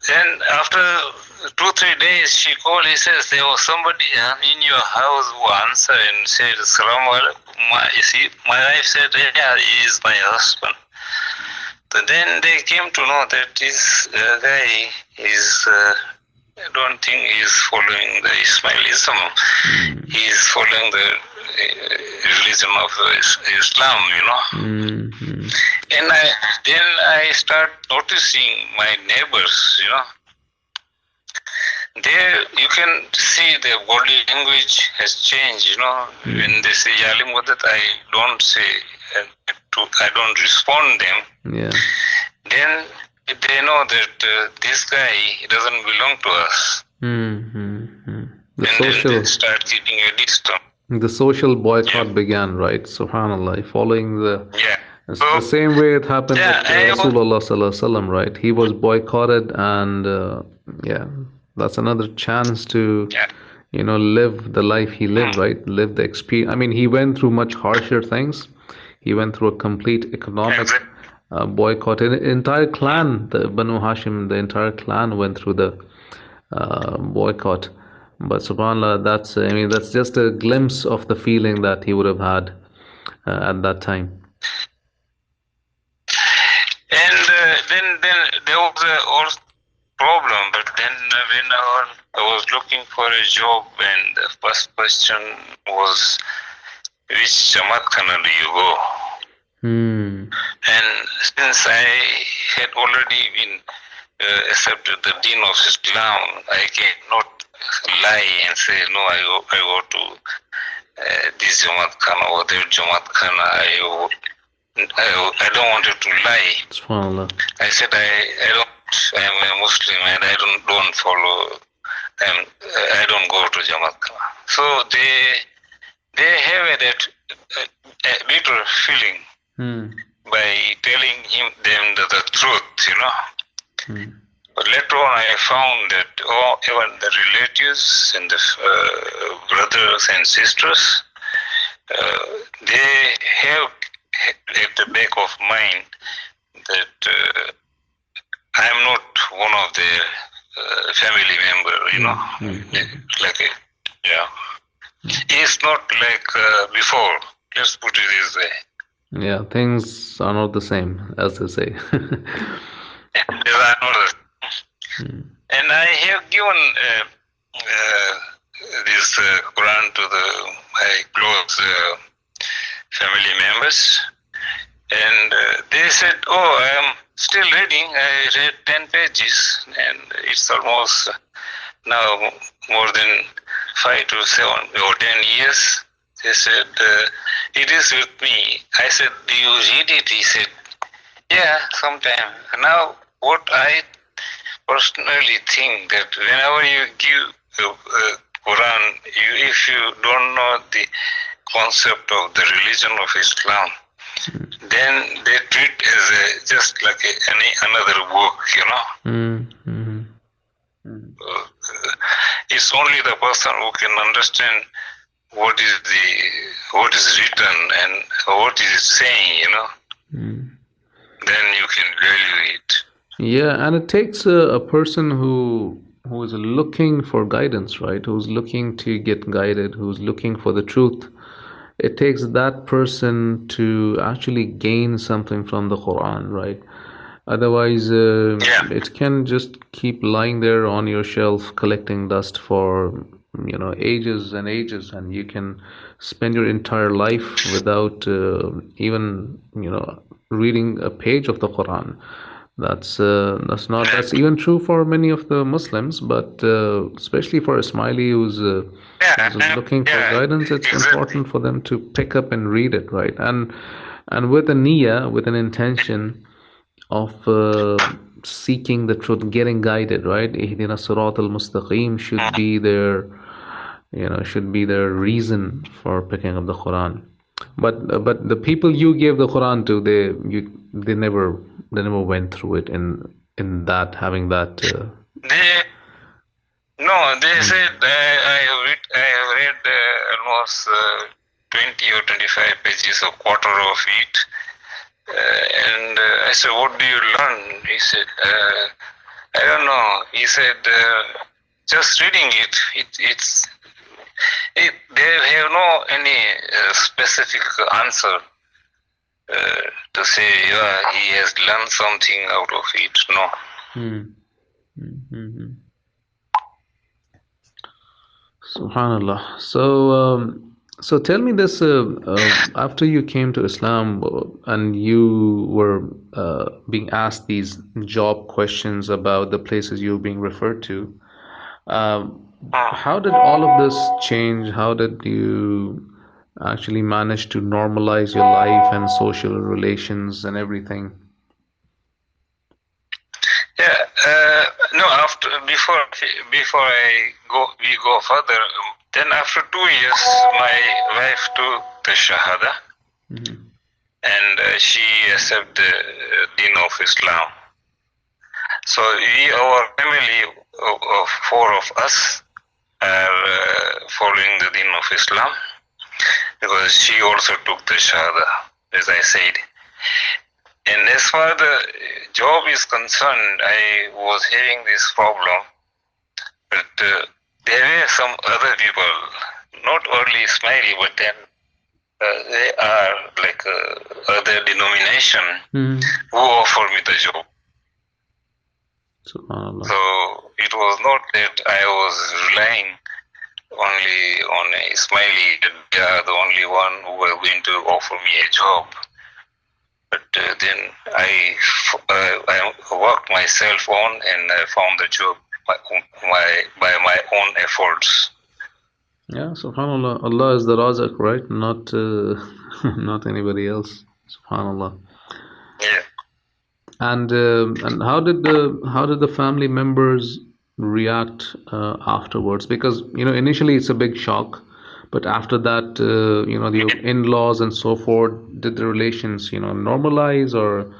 then after 2-3 days, she called. He says, there was somebody in your house who answered and said, Assalamu alaikum. You see, my wife said, yeah, he is my husband. But then they came to know that this guy is, I don't think he's following the Ismailism. He's following the religion of Islam, And then I start noticing my neighbors, There you can see their body language has changed, When they say Yalim Wadat, I don't say, I don't respond them. Yeah. Then they know that this guy doesn't belong to us. The and social, then they start keeping a distance. The social boycott began, right? Subhanallah, following the. Yeah. It's the same way it happened with Rasulullah Sallallahu Alaihi Wasallam, right? He was boycotted, and that's another chance to, live the life he lived, right? Live the experience. I mean, he went through much harsher things. He went through a complete economic boycott. An entire clan, the Banu Hashim, the entire clan went through the boycott. But subhanAllah, that's just a glimpse of the feeling that he would have had at that time. And then there was a problem. But then when I was looking for a job, and the first question was, which Jamaat Khana do you go? And since I had already been accepted the Deen of Islam, I cannot lie and say, no, I go to this Jamaat Khana or that Jamaat Khana. I don't want to lie. I said I am a Muslim and I don't follow. I don't go to Jamaat Khana. So they have a bitter feeling by telling them the truth, But later on, I found that even the relatives and the brothers and sisters, they have at the back of mind that I am not one of their family member, It's not like before. Let's put it this way. Yeah, things are not the same, as they say. They are not the same. And I have given this Quran to my close family members. And they said, oh, I am still reading. I read 10 pages, and it's almost now more than 5 to 7 or 10 years. They said, it is with me. I said, do you read it? He said, yeah, sometime. Now, what I personally think that whenever you give a Quran, if you don't know the concept of the religion of Islam, then they treat as just like any another book, you know. It's only the person who can understand what is written and what is it saying, you know. Then you can value it. Yeah, and it takes a person who is looking for guidance, right? Who's looking to get guided, who's looking for the truth. It takes that person to actually gain something from the Quran, right? Otherwise, it can just keep lying there on your shelf collecting dust for, ages and ages, and you can spend your entire life without even, reading a page of the Quran. That's even true for many of the Muslims, but especially for Ismaili who's looking for guidance, it's important for them to pick up and read it, right? And with a niyyah, with an intention of seeking the truth, getting guided, right? Ihdina Sirat al-Mustaqim should be their reason for picking up the Quran. But the people you gave the Quran to, they never went through it in that having that. They said I have read almost 20 or 25 pages, a quarter of it. And I said, what do you learn? He said, I don't know. He said, just reading they have no any specific answer to say, yeah, he has learned something out of it. No. Subhanallah. So tell me this: after you came to Islam and you were being asked these job questions about the places you were being referred to, how did all of this change? How did you actually manage to normalize your life and social relations and everything? Yeah, no. Before we go further. Then after 2 years, my wife took the Shahada, and she accepted the Deen of Islam. So our family of 4 of us are following the Deen of Islam, because she also took the Shahada, as I said. And as far as the job is concerned, I was having this problem, but there were some other people, not only Ismaili, but then they are like other denomination who offered me the job. So it was not that I was relying only on a Ismaili, that they are the only one who were going to offer me a job. But then I worked myself on, and I found the job by my own efforts. Yeah, subhanallah. Allah is the Razak, right? Not not anybody else. Subhanallah. Yeah. And how did the family members react afterwards? Because initially it's a big shock, but after that the in-laws and so forth, did the relations normalize, or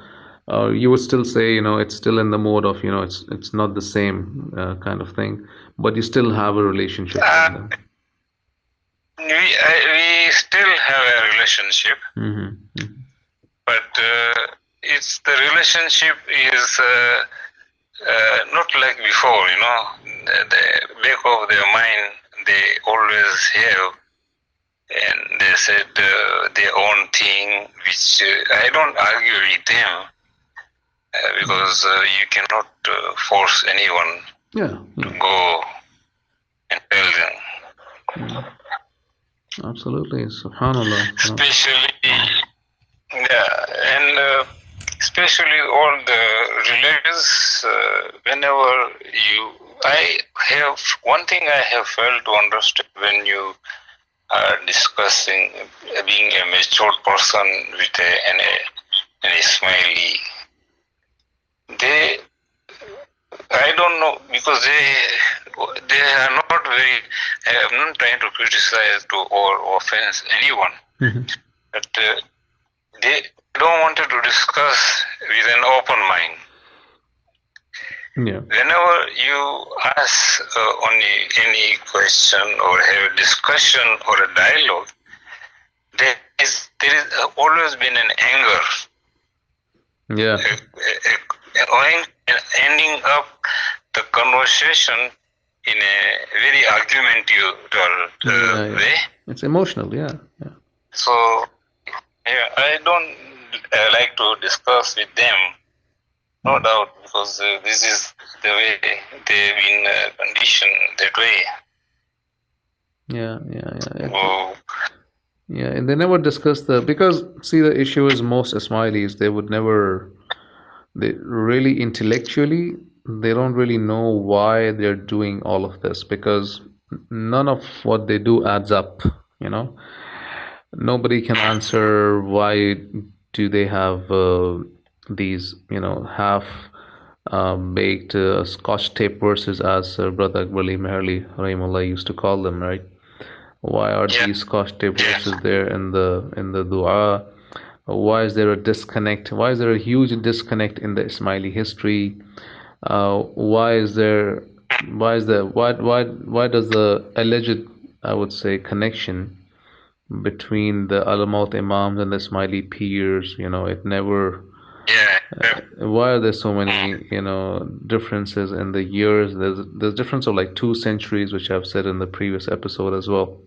you would still say it's still in the mode of it's not the same kind of thing, but you still have a relationship with them? We still have a relationship, but it's the relationship is not like before. The back of their mind, they always have, and they said their own thing, which I don't argue with them, because you cannot force anyone to go and tell them. Absolutely, subhanallah. Especially Yeah, and especially all the religions, whenever I have one thing I have failed to understand when you are discussing being a mature person with an Ismaili. They, I don't know, because they are not very. I'm not trying to criticize to or offense anyone, but they don't want to discuss with an open mind. Yeah. Whenever you ask on any question or have a discussion or a dialogue, there is always been an anger. Yeah. Ending up the conversation in a very argumentative way. It's emotional, yeah. So, yeah, I don't like to discuss with them, no doubt, because this is the way they've been conditioned that way. Yeah. Yeah, and they never discuss because see, the issue is most Ismailis, they really intellectually, they don't really know why they're doing all of this, because none of what they do adds up, you know. Nobody can answer why do they have these, half baked Scotch tape verses, as Brother Akbar Ali Meherli Rahimullah used to call them, right? Why are these Scotch tape verses there in the dua? Why is there a disconnect? Why is there a huge disconnect in the Ismaili history? Why is there? Why is the why does the alleged, I would say, connection between the Alamaut Imams and the Ismaili peers, it never. Why are there so many, differences in the years? There's difference of like 2 centuries, which I've said in the previous episode as well.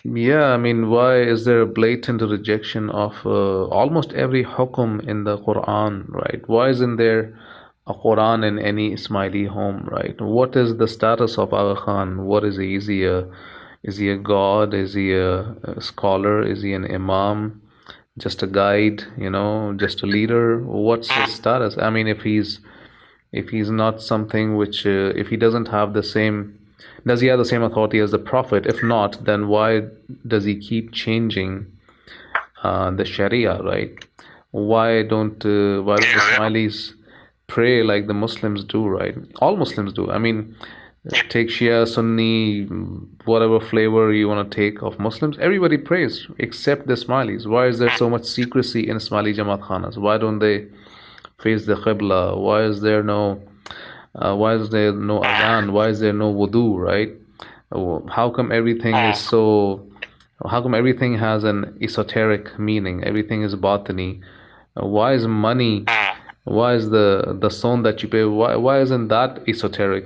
Yeah, I mean, why is there a blatant rejection of almost every hukum in the Quran, right? Why isn't there a Quran in any Ismaili home, right? What is the status of Aga Khan? What is he? Is he a god? Is he a scholar? Is he an imam? Just a guide, just a leader? What's his status? I mean, if he's not something which, if he doesn't have the same, does he have the same authority as the Prophet? If not, then why does he keep changing the Sharia, right? Why don't the Ismailis pray like the Muslims do, right? All Muslims do. I mean, take Shia, Sunni, whatever flavor you want to take of Muslims, everybody prays except the Ismailis. Why is there so much secrecy in Ismaili Jamaat Khanas? Why don't they face the Qibla? Why is there no adhan? Why is there no wudu, right? How come everything is so, how come everything has an esoteric meaning? Everything is batini. Why is money, why is the son that you pay, why isn't that esoteric?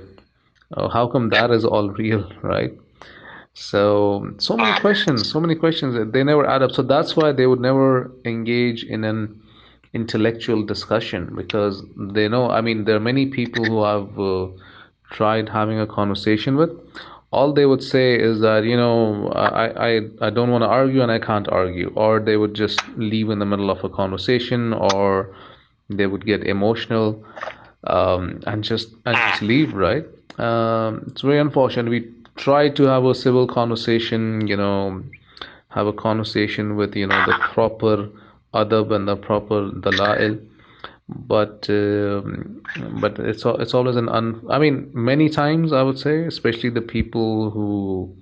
How come that is all real, right? So many questions that they never add up. So that's why they would never engage in an intellectual discussion, because they know, I mean, there are many people who have tried having a conversation with. All they would say is that, I don't want to argue and I can't argue, or they would just leave in the middle of a conversation, or they would get emotional, and just leave, right? It's very unfortunate. We try to have a civil conversation, have a conversation with, the proper adab and the proper dalail, but it's always I mean, many times I would say, especially the people who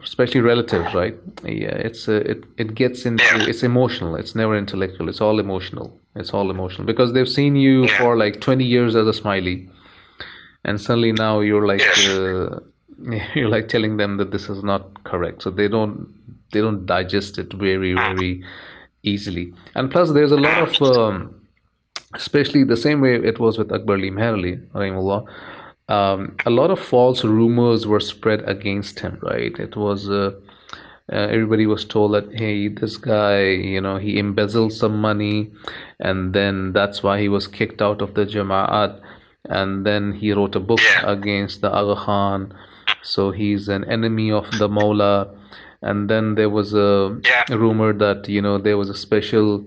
especially relatives, right? Yeah, it gets into, it's emotional. It's never intellectual. It's all emotional. It's all emotional because they've seen you for like 20 years as a smiley, and suddenly now you're like you're like telling them that this is not correct. So they don't digest it very, very easily. And plus, there's a lot of especially the same way it was with Akbar Ali Meherli, rahimahullah. A lot of false rumors were spread against him, right? It was everybody was told that, hey, this guy, he embezzled some money, and then that's why he was kicked out of the Jama'at, and then he wrote a book against the Aga Khan, so he's an enemy of the Mawla. And then there was a Yeah. rumor that, there was a special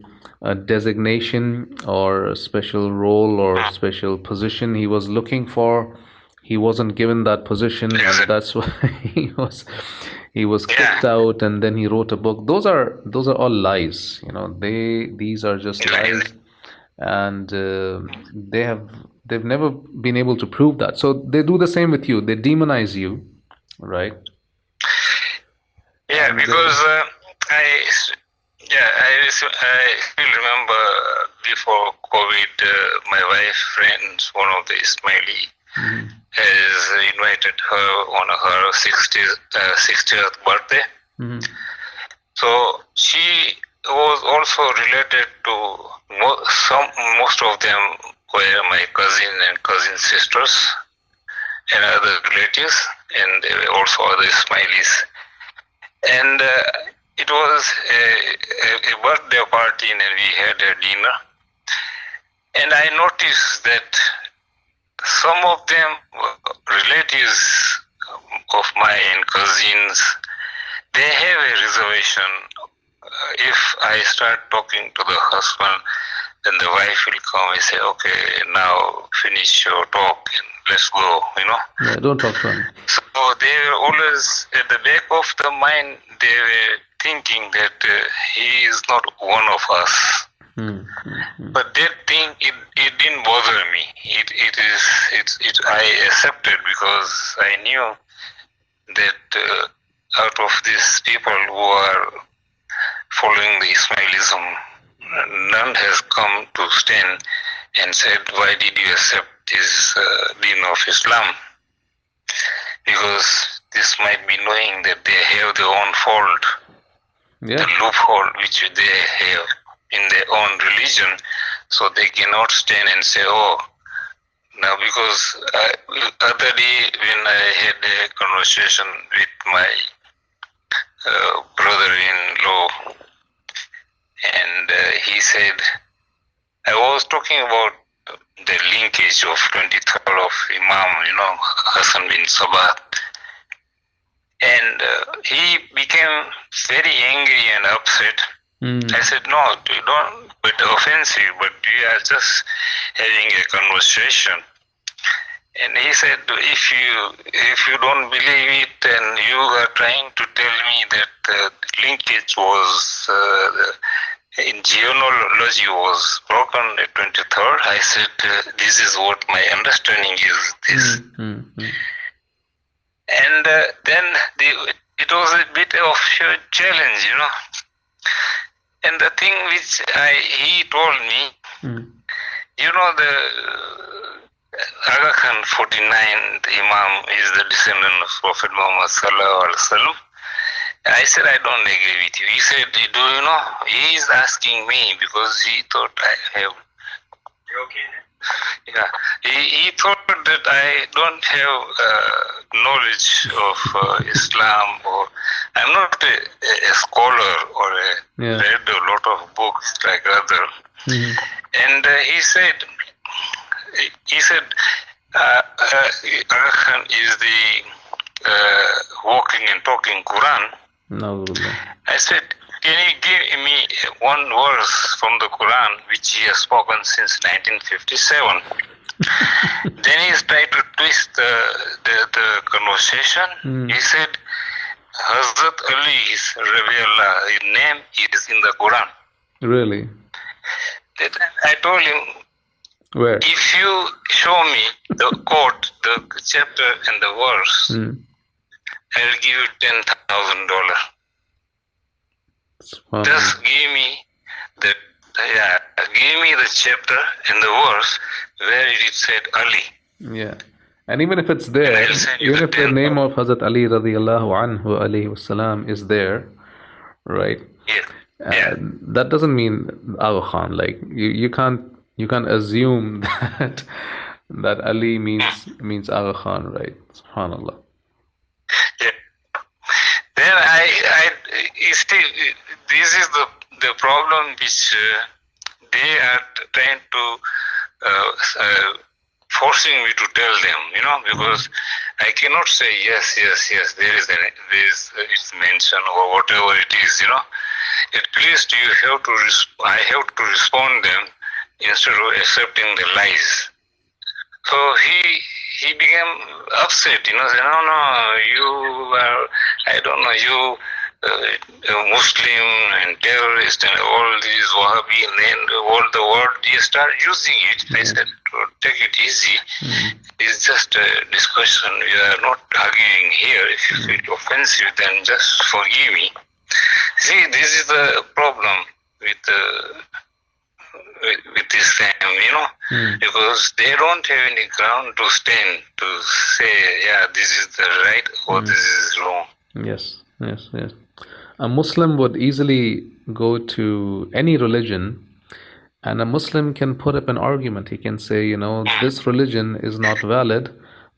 designation or a special role or special position he was looking for. He wasn't given that position, and that's why he was kicked out, and then he wrote a book. Those are all lies. These are just lies, and they've never been able to prove that. So they do the same with you. They demonize you, right? Yeah, because I I still remember before COVID, my wife friends, one of the Ismaili, has invited her on her 60th birthday. So she was also related to most of them were my cousin and cousin sisters and other relatives, and there were also other Ismailis. And it was a birthday party, and we had a dinner. And I noticed that some of them relatives of mine, cousins, they have a reservation. If I start talking to the husband, then the wife will come and say, okay, now finish your talk and let's go, Yeah, don't talk to him. So they were always, at the back of the mind, they were thinking that he is not one of us. But that thing, it didn't bother me. I accepted because I knew that out of these people who are following the Ismailism, none has come to stand and said, why did you accept this deen of Islam? Because this might be knowing that they have their own fault, the loophole which they have in their own religion, so they cannot stand and say, oh, now because other day when I had a conversation with my brother-in-law, and he said, I was talking about the linkage of 23rd of Imam, Hassan bin Sabat. And he became very angry and upset. I said, no, you don't be offensive, but we are just having a conversation. And he said, if you don't believe it, and you are trying to tell me that the linkage was in genealogy was broken at 23rd, I said, this is what my understanding is. This. And then it was a bit of a challenge, And the thing which he told me, the Aga Khan 49, the Imam, is the descendant of Prophet Muhammad Sallallahu Alaihi Wasallam. I said, I don't agree with you. He said, do you know? He is asking me because he thought I have. Okay. Yeah. He thought that I don't have knowledge of Islam, or I'm not a scholar or read a lot of books like other. And he said, Aga Khan is the walking and talking Quran. No. I said, can you give me one verse from the Quran which he has spoken since 1957? Then he tried to twist the conversation. He said, Hazrat Ali is Rabiullah, his name is in the Quran. Really? I told him, where? If you show me the quote, the chapter and the verse, I will give you $10,000. Just give me the chapter and the verse where it said Ali. Yeah. And even if it's there, even if the name of Hazrat Ali radiallahu anhu alayhi wasalam is there, right? Yeah. That doesn't mean Aga Khan. Like you can't assume that Ali means Aga Khan, right? Subhanallah. Yeah. Then this is the problem which they are trying to forcing me to tell them, because I cannot say yes, yes, yes. It's mentioned or whatever it is, At least you have to. I have to respond them instead of accepting the lies. So he became upset, Say, no, you are, I don't know, you Muslim and terrorist and all these Wahhabi and all the word, you start using it. I said, take it easy. It's just a discussion. We are not arguing here. If you feel offensive, then just forgive me. See, this is the problem with Islam, because they don't have any ground to stand to say, yeah, this is the right or this is wrong. Yes. A Muslim would easily go to any religion, and a Muslim can put up an argument. He can say, this religion is not valid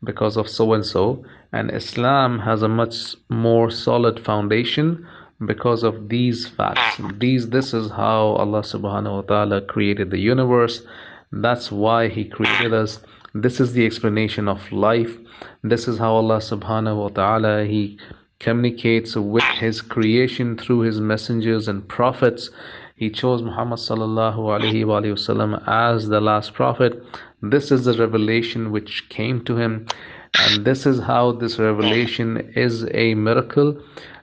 because of so and so, and Islam has a much more solid foundation because of these facts. This is how Allah subhanahu wa ta'ala created the universe. That's why He created us. This is the explanation of life. This is how Allah subhanahu wa ta'ala, He communicates with His creation through His messengers and prophets. He chose Muhammad sallallahu alaihi wasallam as the last prophet. This is the revelation which came to him, and this is how this revelation is a miracle.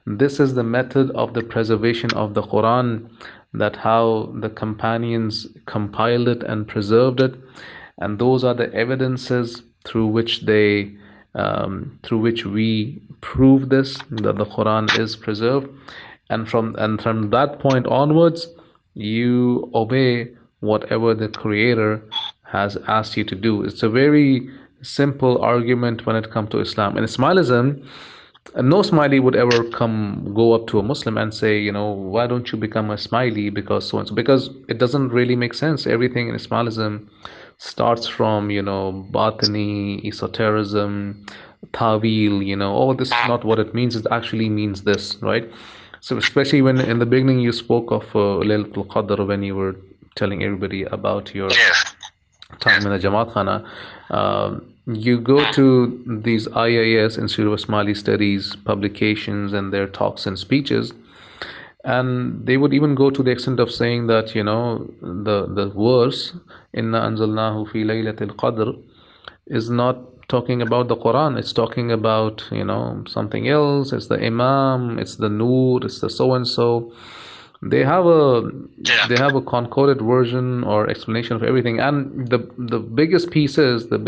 This is the method of the preservation of the Quran, that how the companions compiled it and preserved it, and those are the evidences through which we prove this, that the Quran is preserved. And from that point onwards, you obey whatever the Creator has asked you to do. It's a very simple argument when it comes to Islam. In Ismailism, no Ismaili would ever go up to a Muslim and say, why don't you become a Ismaili because so and so? Because it doesn't really make sense. Everything in Ismailism starts from, batini, esotericism, tawil, oh, this is not what it means. It actually means this, right? So especially when in the beginning you spoke of Laylatul Qadr, when you were telling everybody about your time in the Jamaat Khana, you go to these IIS, Institute of Ismaili Studies, publications and their talks and speeches, and they would even go to the extent of saying that, the verse, Inna anzalnahu fi laylatil qadr, is not talking about the Quran. It's talking about, something else. It's the Imam, it's the Noor, it's the so-and-so. They have a concorded version or explanation of everything. And the biggest piece is, the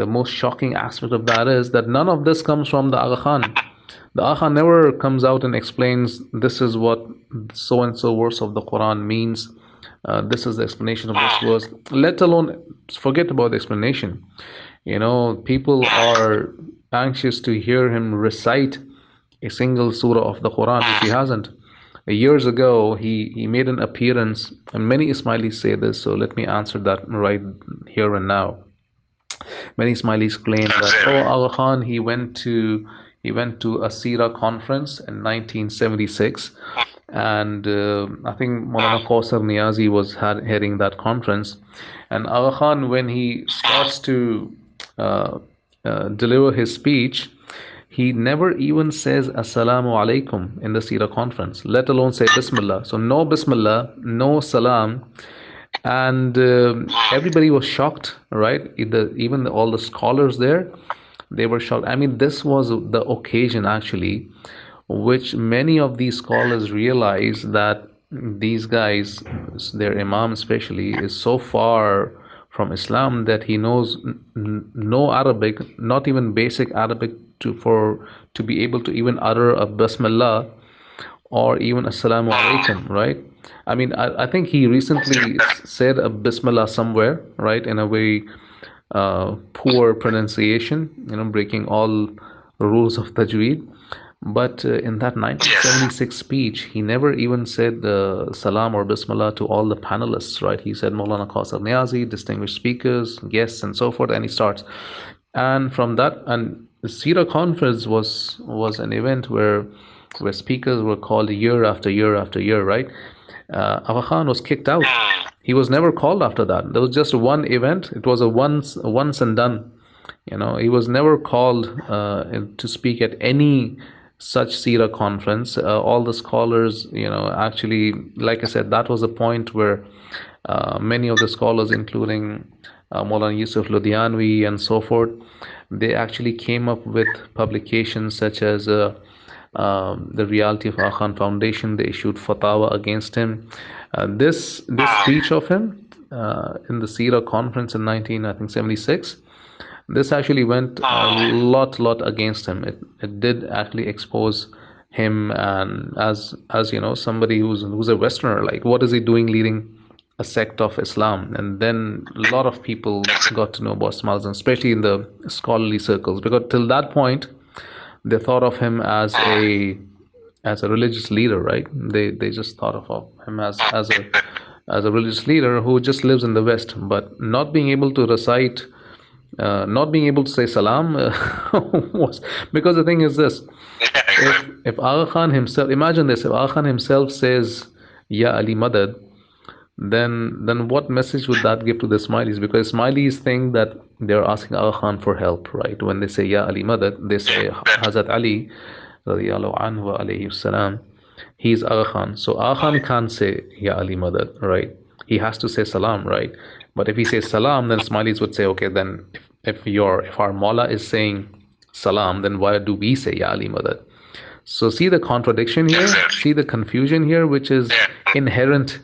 most shocking aspect of that is that none of this comes from the Aga Khan. The Aga Khan never comes out and explains, this is what so-and-so verse of the Quran means. This is the explanation of this verse. Let alone, forget about the explanation. People are anxious to hear him recite a single surah of the Quran, which he hasn't. Years ago, he made an appearance, and many Ismailis say this, so let me answer that right here and now. Many Ismailis claim that, Aga Khan, he went to a Sira conference in 1976, and I think Maulana Kausar Niazi was heading that conference. And Aga Khan, when he starts to deliver his speech, he never even says Assalamu alaikum in the Sira conference, let alone say Bismillah. So no Bismillah, no Salam. And everybody was shocked, right? Even all the scholars there, they were shocked. I mean, this was the occasion actually which many of these scholars realized that these guys, their Imam especially, is so far from Islam that he knows no Arabic, not even basic Arabic to be able to even utter a Bismillah or even Assalamu alaikum, right? I mean, I think he recently said a Bismillah somewhere, right, in a very poor pronunciation, breaking all rules of Tajweed. But in that 1976 speech, he never even said Salam or Bismillah to all the panelists, right? He said Maulana Kausar Niazi, distinguished speakers, guests, and so forth, and he starts. And from that, and the Sira conference was an event where speakers were called year after year after year, right? Aga Khan was kicked out. He was never called after that. There was just one event. It was a once and done. He was never called to speak at any such Sira conference. All the scholars, actually, like I said, that was a point where many of the scholars, including Maulana Yusuf Ludianwi and so forth, they actually came up with publications such as the Reality of Aga Khan Foundation. They issued fatwa against him. This speech of him in the Sira conference in 1976, this actually went a lot against him. It did actually expose him, and as somebody who's a Westerner, like what is he doing leading a sect of Islam? And then a lot of people got to know about Ismailism, especially in the scholarly circles, because till that point they thought of him as a religious leader, right? They just thought of him as a religious leader who just lives in the West, but not being able to recite, not being able to say salam was, because the thing is this: if Aga Khan himself, imagine this, if Aga Khan himself says Ya Ali Madad, then what message would that give to the Ismailis? Because Ismailis think that they're asking Aga Khan for help, right? When they say Ya Ali Madad, they say Hazrat Ali radiallahu anhu alayhi salam, he's Aga Khan. So Aga Khan can't say Ya Ali Madad, right? He has to say salam, right? But if he says salam, then Ismailis would say, okay, then if our Mawla is saying salam, then why do we say Ya Ali Madad? So see the contradiction here, see the confusion here, which is inherent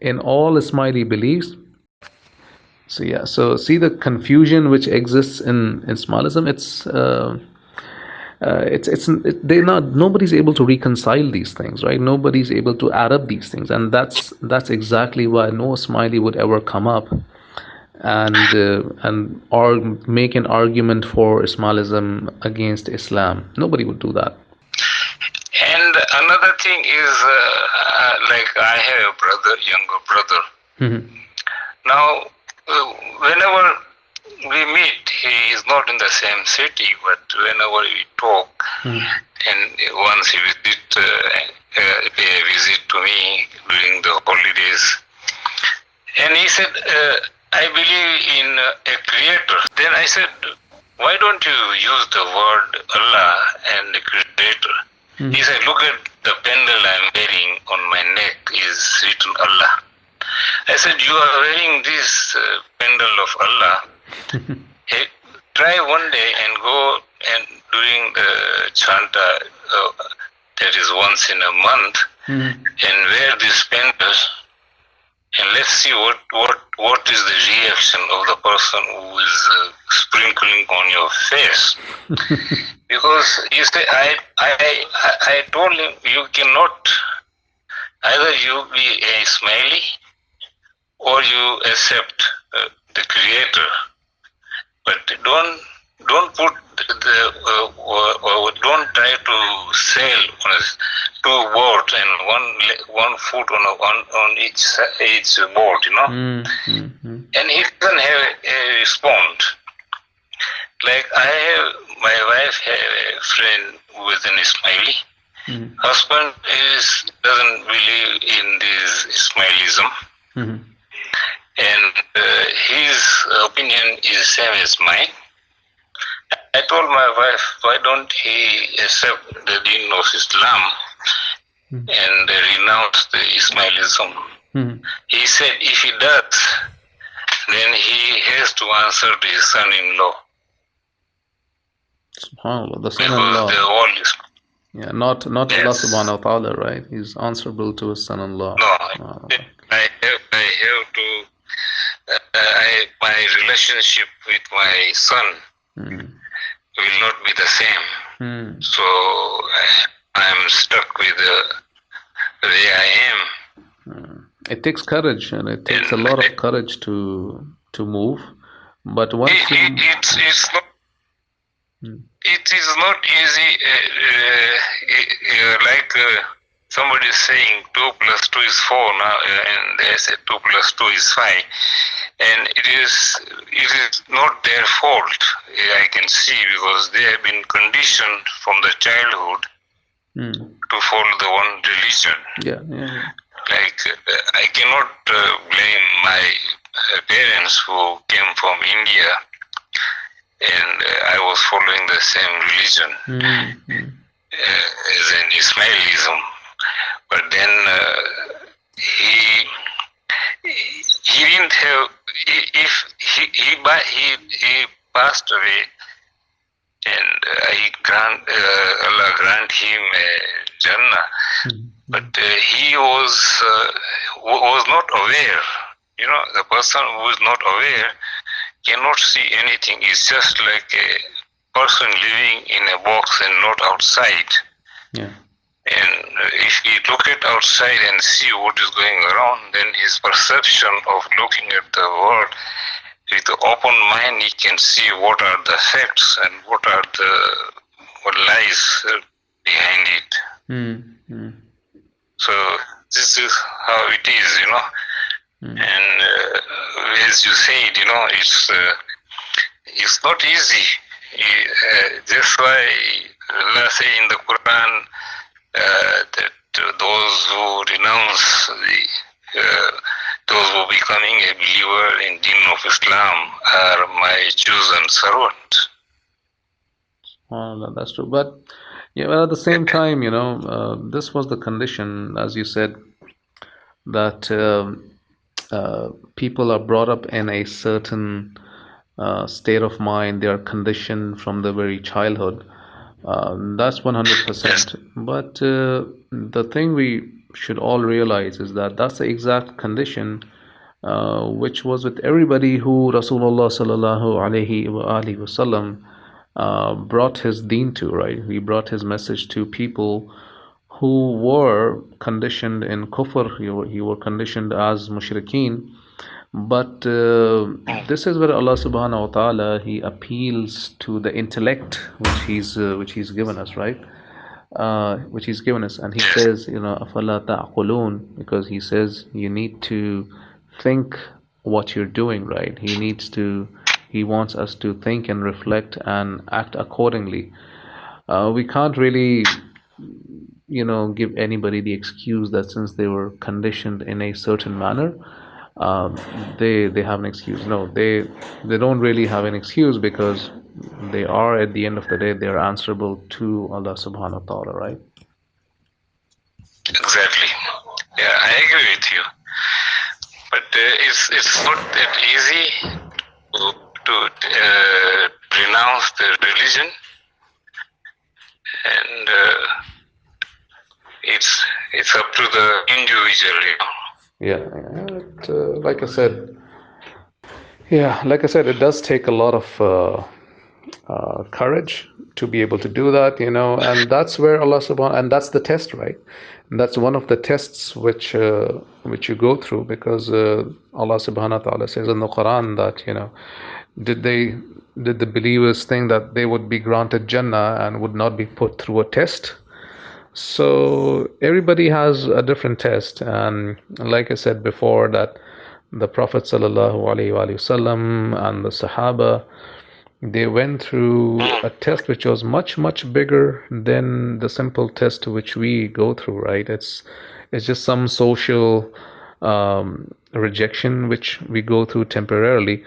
in all Ismaili beliefs. So yeah, so see the confusion which exists in Ismailism. They're not, nobody's able to reconcile these things, right? Nobody's able to add up these things, and that's exactly why no Ismaili would ever come up and or make an argument for Ismailism against Islam. Nobody would do that. And another thing is, like I have a brother, younger brother. Mm-hmm. Now, whenever we meet, he is not in the same city, but whenever we talk, and once he pay a visit to me during the holidays, and he said, I believe in a creator. Then I said, why don't you use the word Allah and the creator? He said, look at the pendle I'm wearing on my neck is written Allah. I said, you are wearing this pendle of Allah. Hey, try one day and go and during the chanta, that is once in a month, and wear this pendle, and let's see what is the reaction of the person who is sprinkling on your face. Because you say, I told him, you cannot, either you be a Ismaili or you accept the creator, but don't put don't try to sail on two boats and one foot on each boat, And he doesn't have a response. Like my wife have a friend who is an Ismaili. Husband doesn't believe in this Ismailism, and his opinion is same as mine. I told my wife, why don't he accept the deen of Islam and renounce the Ismailism? He said if he does, then he has to answer to his son-in-law. SubhanAllah, the son-in-law. Yeah, not Allah subhanahu wa ta'ala, right? He's answerable to his son-in-law. No, I have to, my relationship with my son will not be the same. So I'm stuck with the way I am. It takes courage, and it takes a lot of courage to move. But once it's not. It is not easy, like somebody is saying 2 plus 2 is 4 now, and they say 2 plus 2 is 5, and it is not their fault. I can see, because they have been conditioned from the childhood to follow the one religion. Yeah. like I cannot blame my parents who came from India, and I was following the same religion as an Ismailism. But then he didn't have. If he passed away, and Allah grant him Jannah. But he was not aware. You know, the person who is not aware cannot see anything. It's just like a person living in a box and not outside. Yeah. And if he look at outside and see what is going around, then his perception of looking at the world with the open mind, he can see what are the facts and what lies behind it. So this is how it is, you know. And as you said, you know, it's not easy. That's why Allah say in the Quran that those who renounce those who are becoming a believer in Deen of Islam are my chosen servant. Oh, that's true. But yeah, well, at the same time, you know, this was the condition, as you said, that people are brought up in a certain state of mind. They are conditioned from the very childhood. That's 100%. But the thing we should all realize is that that's the exact condition which was with everybody who Rasulullah sallallahu alaihi wasallam brought his deen to, right? He brought his message to people who were conditioned in kufr, he were conditioned as mushrikeen. But this is where Allah subhanahu wa ta'ala, he appeals to the intellect which he's given us, right? Which he's given us, and he says, you know, afala ta'qulun, because he says you need to think what you're doing, right? He wants us to think and reflect and act accordingly. We can't really, you know, give anybody the excuse that since they were conditioned in a certain manner, they have an excuse. No, they don't really have an excuse, because they are, at the end of the day, they are answerable to Allah subhanahu wa ta'ala, right? Exactly. Yeah, I agree with you. But it's not that easy to renounce the religion, and it's up to the individual, you know. Yeah, like I said, it does take a lot of courage to be able to do that, you know, and that's where Allah subhanahu, and that's the test, right? And that's one of the tests which you go through, because Allah subhanahu wa ta'ala says in the Quran that, you know, did the believers think that they would be granted Jannah and would not be put through a test? So everybody has a different test, and like I said before, that the Prophet sallallahu alaihi wasallam and the Sahaba, they went through a test which was much bigger than the simple test which we go through, right? It's just some social rejection which we go through temporarily,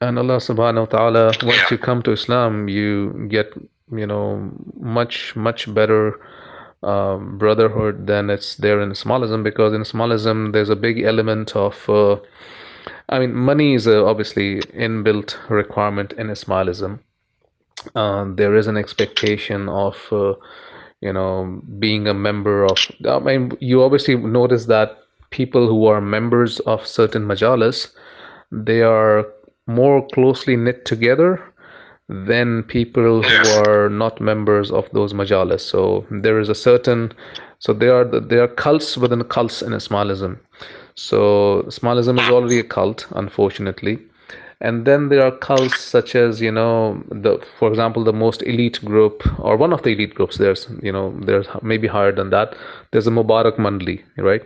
and Allah subhanahu wa ta'ala, once you come to Islam, you get, you know, much better brotherhood than it's there in Ismailism, because in Ismailism there's a big element of I mean, money is obviously inbuilt requirement in Ismailism. There is an expectation of you know, being a member of, I mean, you obviously notice that people who are members of certain majalis, they are more closely knit together than people who are not members of those majalis. So there is a certain, so there are cults within cults in Ismailism. So Ismailism is already a cult, unfortunately. And then there are cults such as, you know, for example, the most elite group, or one of the elite groups, there's maybe higher than that. There's a Mubarak Mandli, right?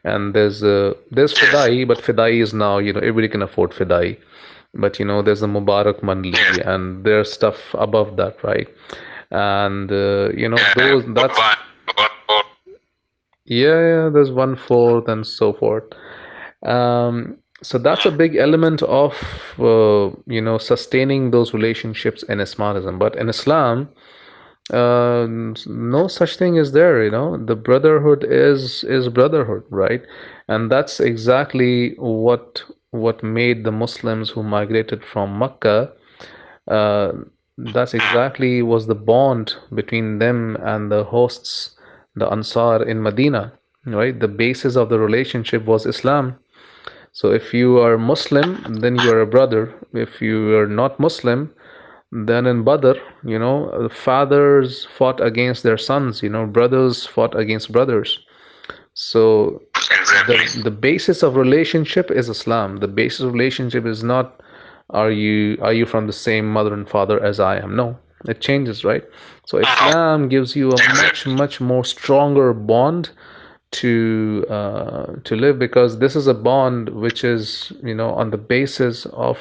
And there's Fidai, but Fidai is now, you know, everybody can afford Fidai. But, you know, there's a Mubarak Mandli, and there's stuff above that, right? And, you know, Yeah, there's 1/4 and so forth. So that's a big element of sustaining those relationships in Islamism. But in Islam, no such thing is there. The brotherhood is brotherhood, right? And that's exactly what made the Muslims who migrated from Mecca. Uh, that's exactly was the bond between them and the hosts, the Ansar in Medina, right? The basis of the relationship was Islam. So if you are Muslim, then you are a brother. If you are not Muslim, then in Badr, fathers fought against their sons, brothers fought against brothers. So the basis of relationship is Islam. The basis of relationship is not are you from the same mother and father as I am. No, it changes, right? So Islam gives you a much more stronger bond to live, because this is a bond which is on the basis of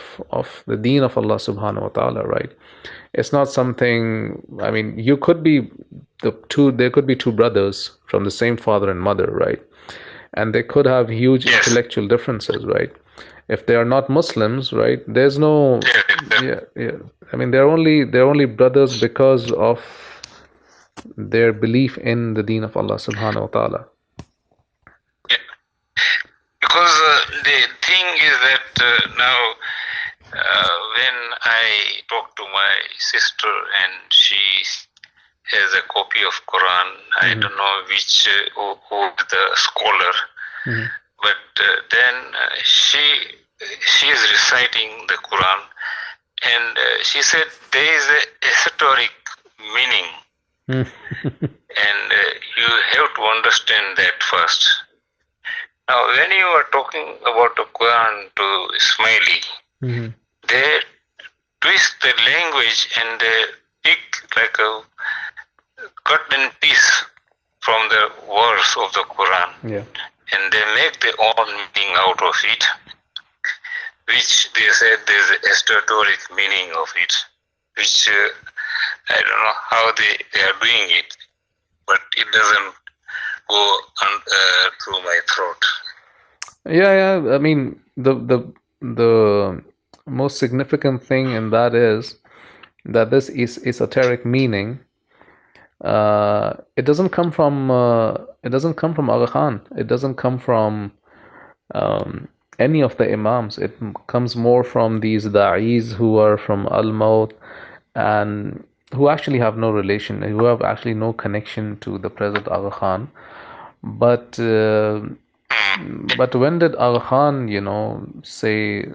the deen of Allah subhanahu wa ta'ala, right? It's not something, I mean, you could be there could be two brothers from the same father and mother, right? And they could have huge intellectual differences, right? If they are not Muslims, right? There's no, yeah. I mean, they're only brothers because of their belief in the deen of Allah subhanahu wa ta'ala. Because the thing is that now when I talk to my sister and she has a copy of Quran, I don't know which who is the scholar, but then she is reciting the Quran, and she said there is a esoteric meaning, and you have to understand that first. Now, when you are talking about the Quran to Ismaili, they twist the language and they pick like a cut and piece from the words of the Quran, and they make their own meaning out of it, which they said there's a esoteric meaning of it, which I don't know how they are doing it, but it doesn't go through my throat. Yeah. I mean, the most significant thing in that is that this is esoteric meaning. It doesn't come from Aga Khan. It doesn't come from any of the imams. It comes more from these da'is who are from Al-Maut and who actually have no relation, who have actually no connection to the present Aga Khan. But when did Aga Khan, say,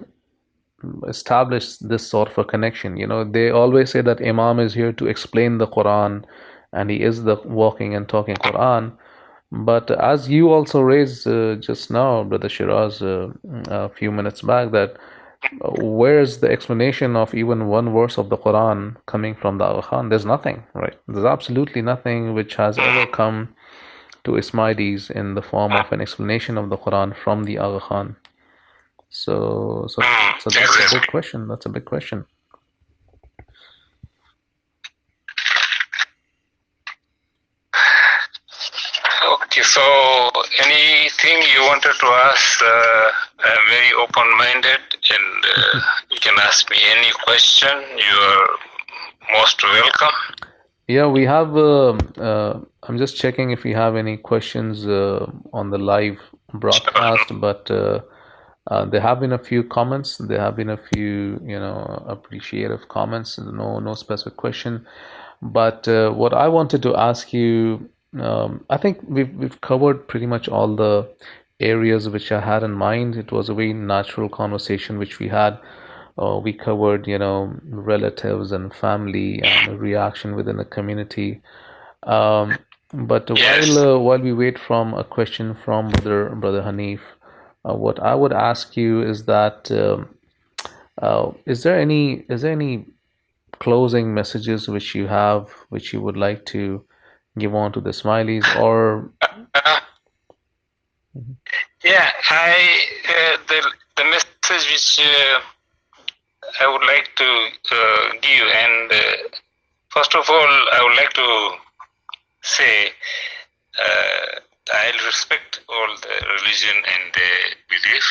establish this sort of a connection? They always say that Imam is here to explain the Quran, and he is the walking and talking Quran. But as you also raised just now, Brother Shiraz, a few minutes back, that where's the explanation of even one verse of the Quran coming from the Aga Khan? There's nothing, right? There's absolutely nothing which has ever come to Ismailis in the form of an explanation of the Quran from the Aga Khan. So that's a big question. That's a big question. Okay, so anything you wanted to ask, I'm very open-minded, and you can ask me any question. You are most welcome. Yeah, we have. I'm just checking if we have any questions on the live broadcast, but there have been a few comments. There have been a few, appreciative comments. No specific question. But what I wanted to ask you, I think we've covered pretty much all the areas which I had in mind. It was a very natural conversation which we had. We covered, relatives and family and reaction within the community. But while we wait from a question from brother Hanif, what I would ask you is that is there any closing messages which you have, which you would like to give on to the Smileys, or yeah, the message which I would like to give, and first of all, I would like to say I'll respect all the religion and the belief,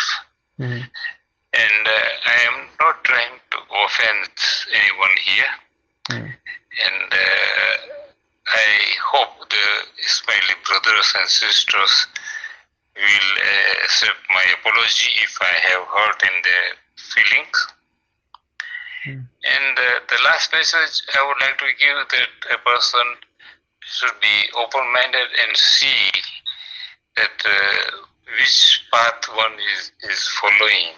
and I am not trying to offend anyone here. And I hope the Ismaili brothers and sisters will accept my apology if I have hurt in their feelings. And the last message I would like to give, that a person should be open-minded and see that which path one is following.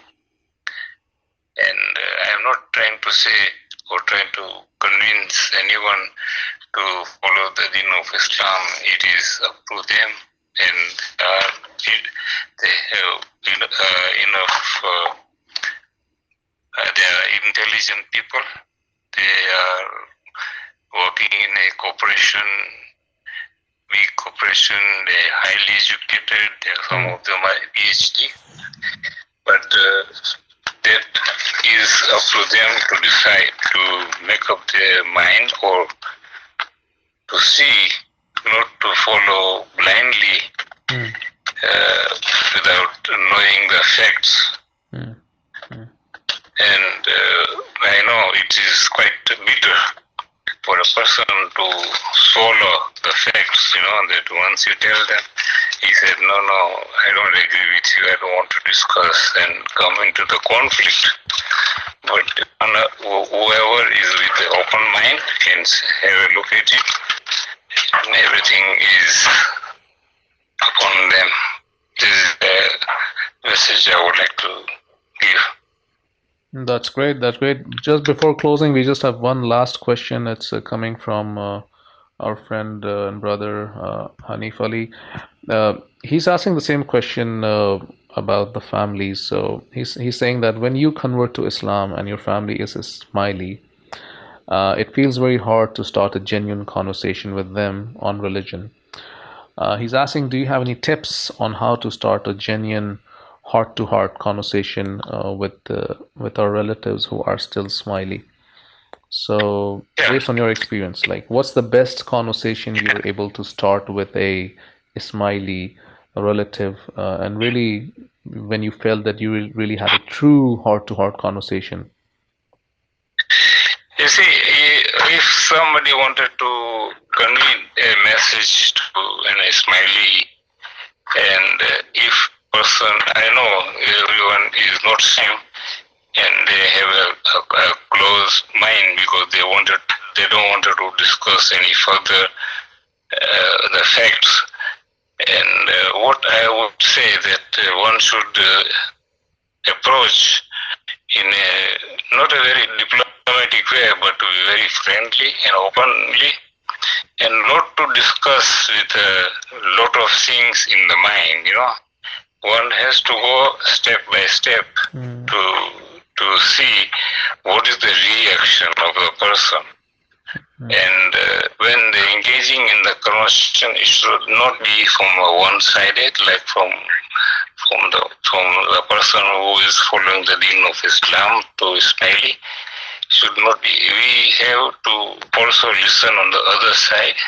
And I am not trying to say or trying to convince anyone to follow the deen of Islam. It is up to them, and they have enough. They are intelligent people. They are working in a corporation, big corporation. They are highly educated. Some of them are PhD, but that is up to them to decide, to make up their mind, or to see, not to follow blindly without knowing the facts. And I know it is quite bitter for a person to swallow the facts, that once you tell them, he said, no, I don't agree with you, I don't want to discuss, and come into the conflict. But whoever is with the open mind can have a look at it, and everything is upon them. This is the message I would like to give. That's great. That's great. Just before closing, we just have one last question. It's coming from our friend and brother Hanif Ali. He's asking the same question about the families. So he's saying that when you convert to Islam and your family is Ismaili, it feels very hard to start a genuine conversation with them on religion. He's asking, do you have any tips on how to start a genuine heart-to-heart conversation with our relatives who are still Ismaili? So, based on your experience, what's the best conversation you were able to start with a Ismaili relative, and really when you felt that you really had a true heart-to-heart conversation? You see, if somebody wanted to convey a message to an Ismaili, and if person, I know everyone is not same, and they have a closed mind because they don't want to discuss any further the facts. And what I would say that one should approach in not a very diplomatic way, but to be very friendly and openly, and not to discuss with a lot of things in the mind. One has to go step by step to see what is the reaction of the person. And when they're engaging in the conversation, it should not be from one-sided, like from the person who is following the deen of Islam to Ismaili. Should not be. We have to also listen on the other side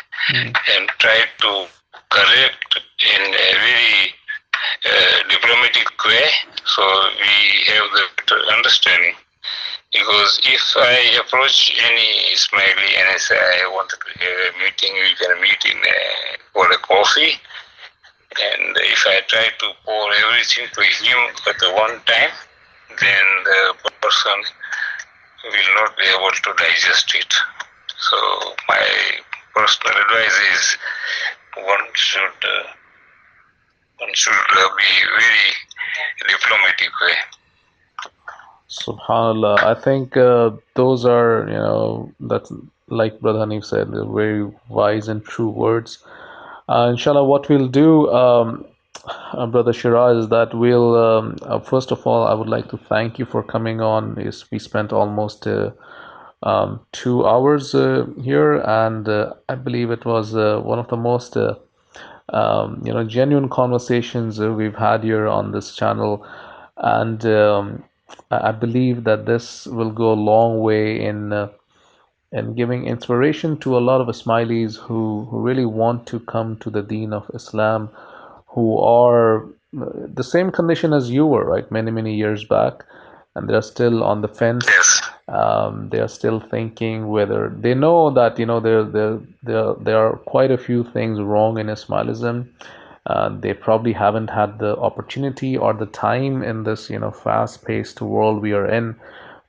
and try to correct in a very diplomatic way, so we have the understanding. Because if I approach any Ismaili and I say I wanted to have a meeting, we can meet for a coffee, and if I try to pour everything to him at the one time, then the person will not be able to digest it. So my personal advice is one should be very diplomatic way. Subhanallah. I think those are, that's like Brother Hanif said, very wise and true words. Inshallah, what we'll do, Brother Shiraz, is that we'll, first of all, I would like to thank you for coming on. We spent almost 2 hours here, and I believe it was one of the most genuine conversations we've had here on this channel, and I believe that this will go a long way in giving inspiration to a lot of Ismailis who really want to come to the Deen of Islam, who are the same condition as you were, right? Many years back, and they're still on the fence. Yes. They are still thinking whether they know that there are quite a few things wrong in Ismailism. They probably haven't had the opportunity or the time in this fast-paced world we are in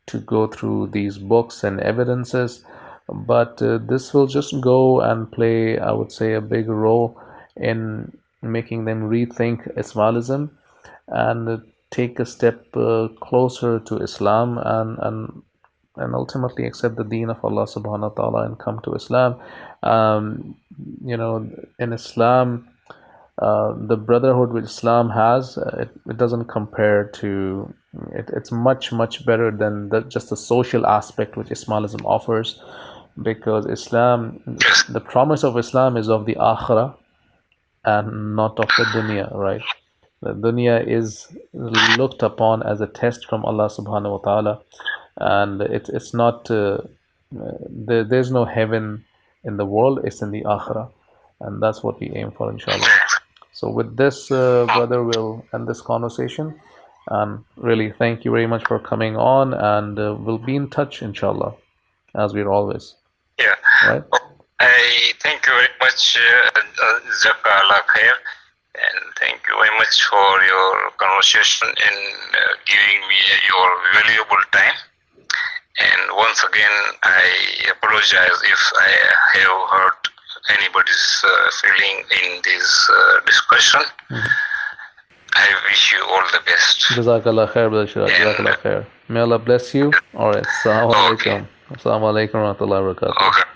to go through these books and evidences. But this will just go and play, I would say, a big role in making them rethink Ismailism and take a step closer to Islam and ultimately accept the deen of Allah subhanahu wa ta'ala and come to Islam. Um, in Islam, the brotherhood which Islam has, it doesn't compare to it's much better than just the social aspect which Islamism offers, because Islam, the promise of Islam is of the akhirah and not of the dunya, right? The dunya is looked upon as a test from Allah subhanahu wa ta'ala, and it's not there's no heaven in the world, it's in the akhirah, and that's what we aim for, inshallah. So with this, brother, we'll end this conversation. And really, thank you very much for coming on, and we'll be in touch, inshallah, as we're always. Yeah. Right? I thank you very much, Jazakallah khair, and thank you very much for your conversation and giving me your valuable time. And once again, I apologize if I have hurt anybody's feeling in this discussion. I wish you all the best. Jazakallah khair, brother Shiraz. Jazakallah khair. May Allah bless you. All right. Assalamu alaikum. Assalamu alaikum wa rahmatullahi wa barakatuh. Okay.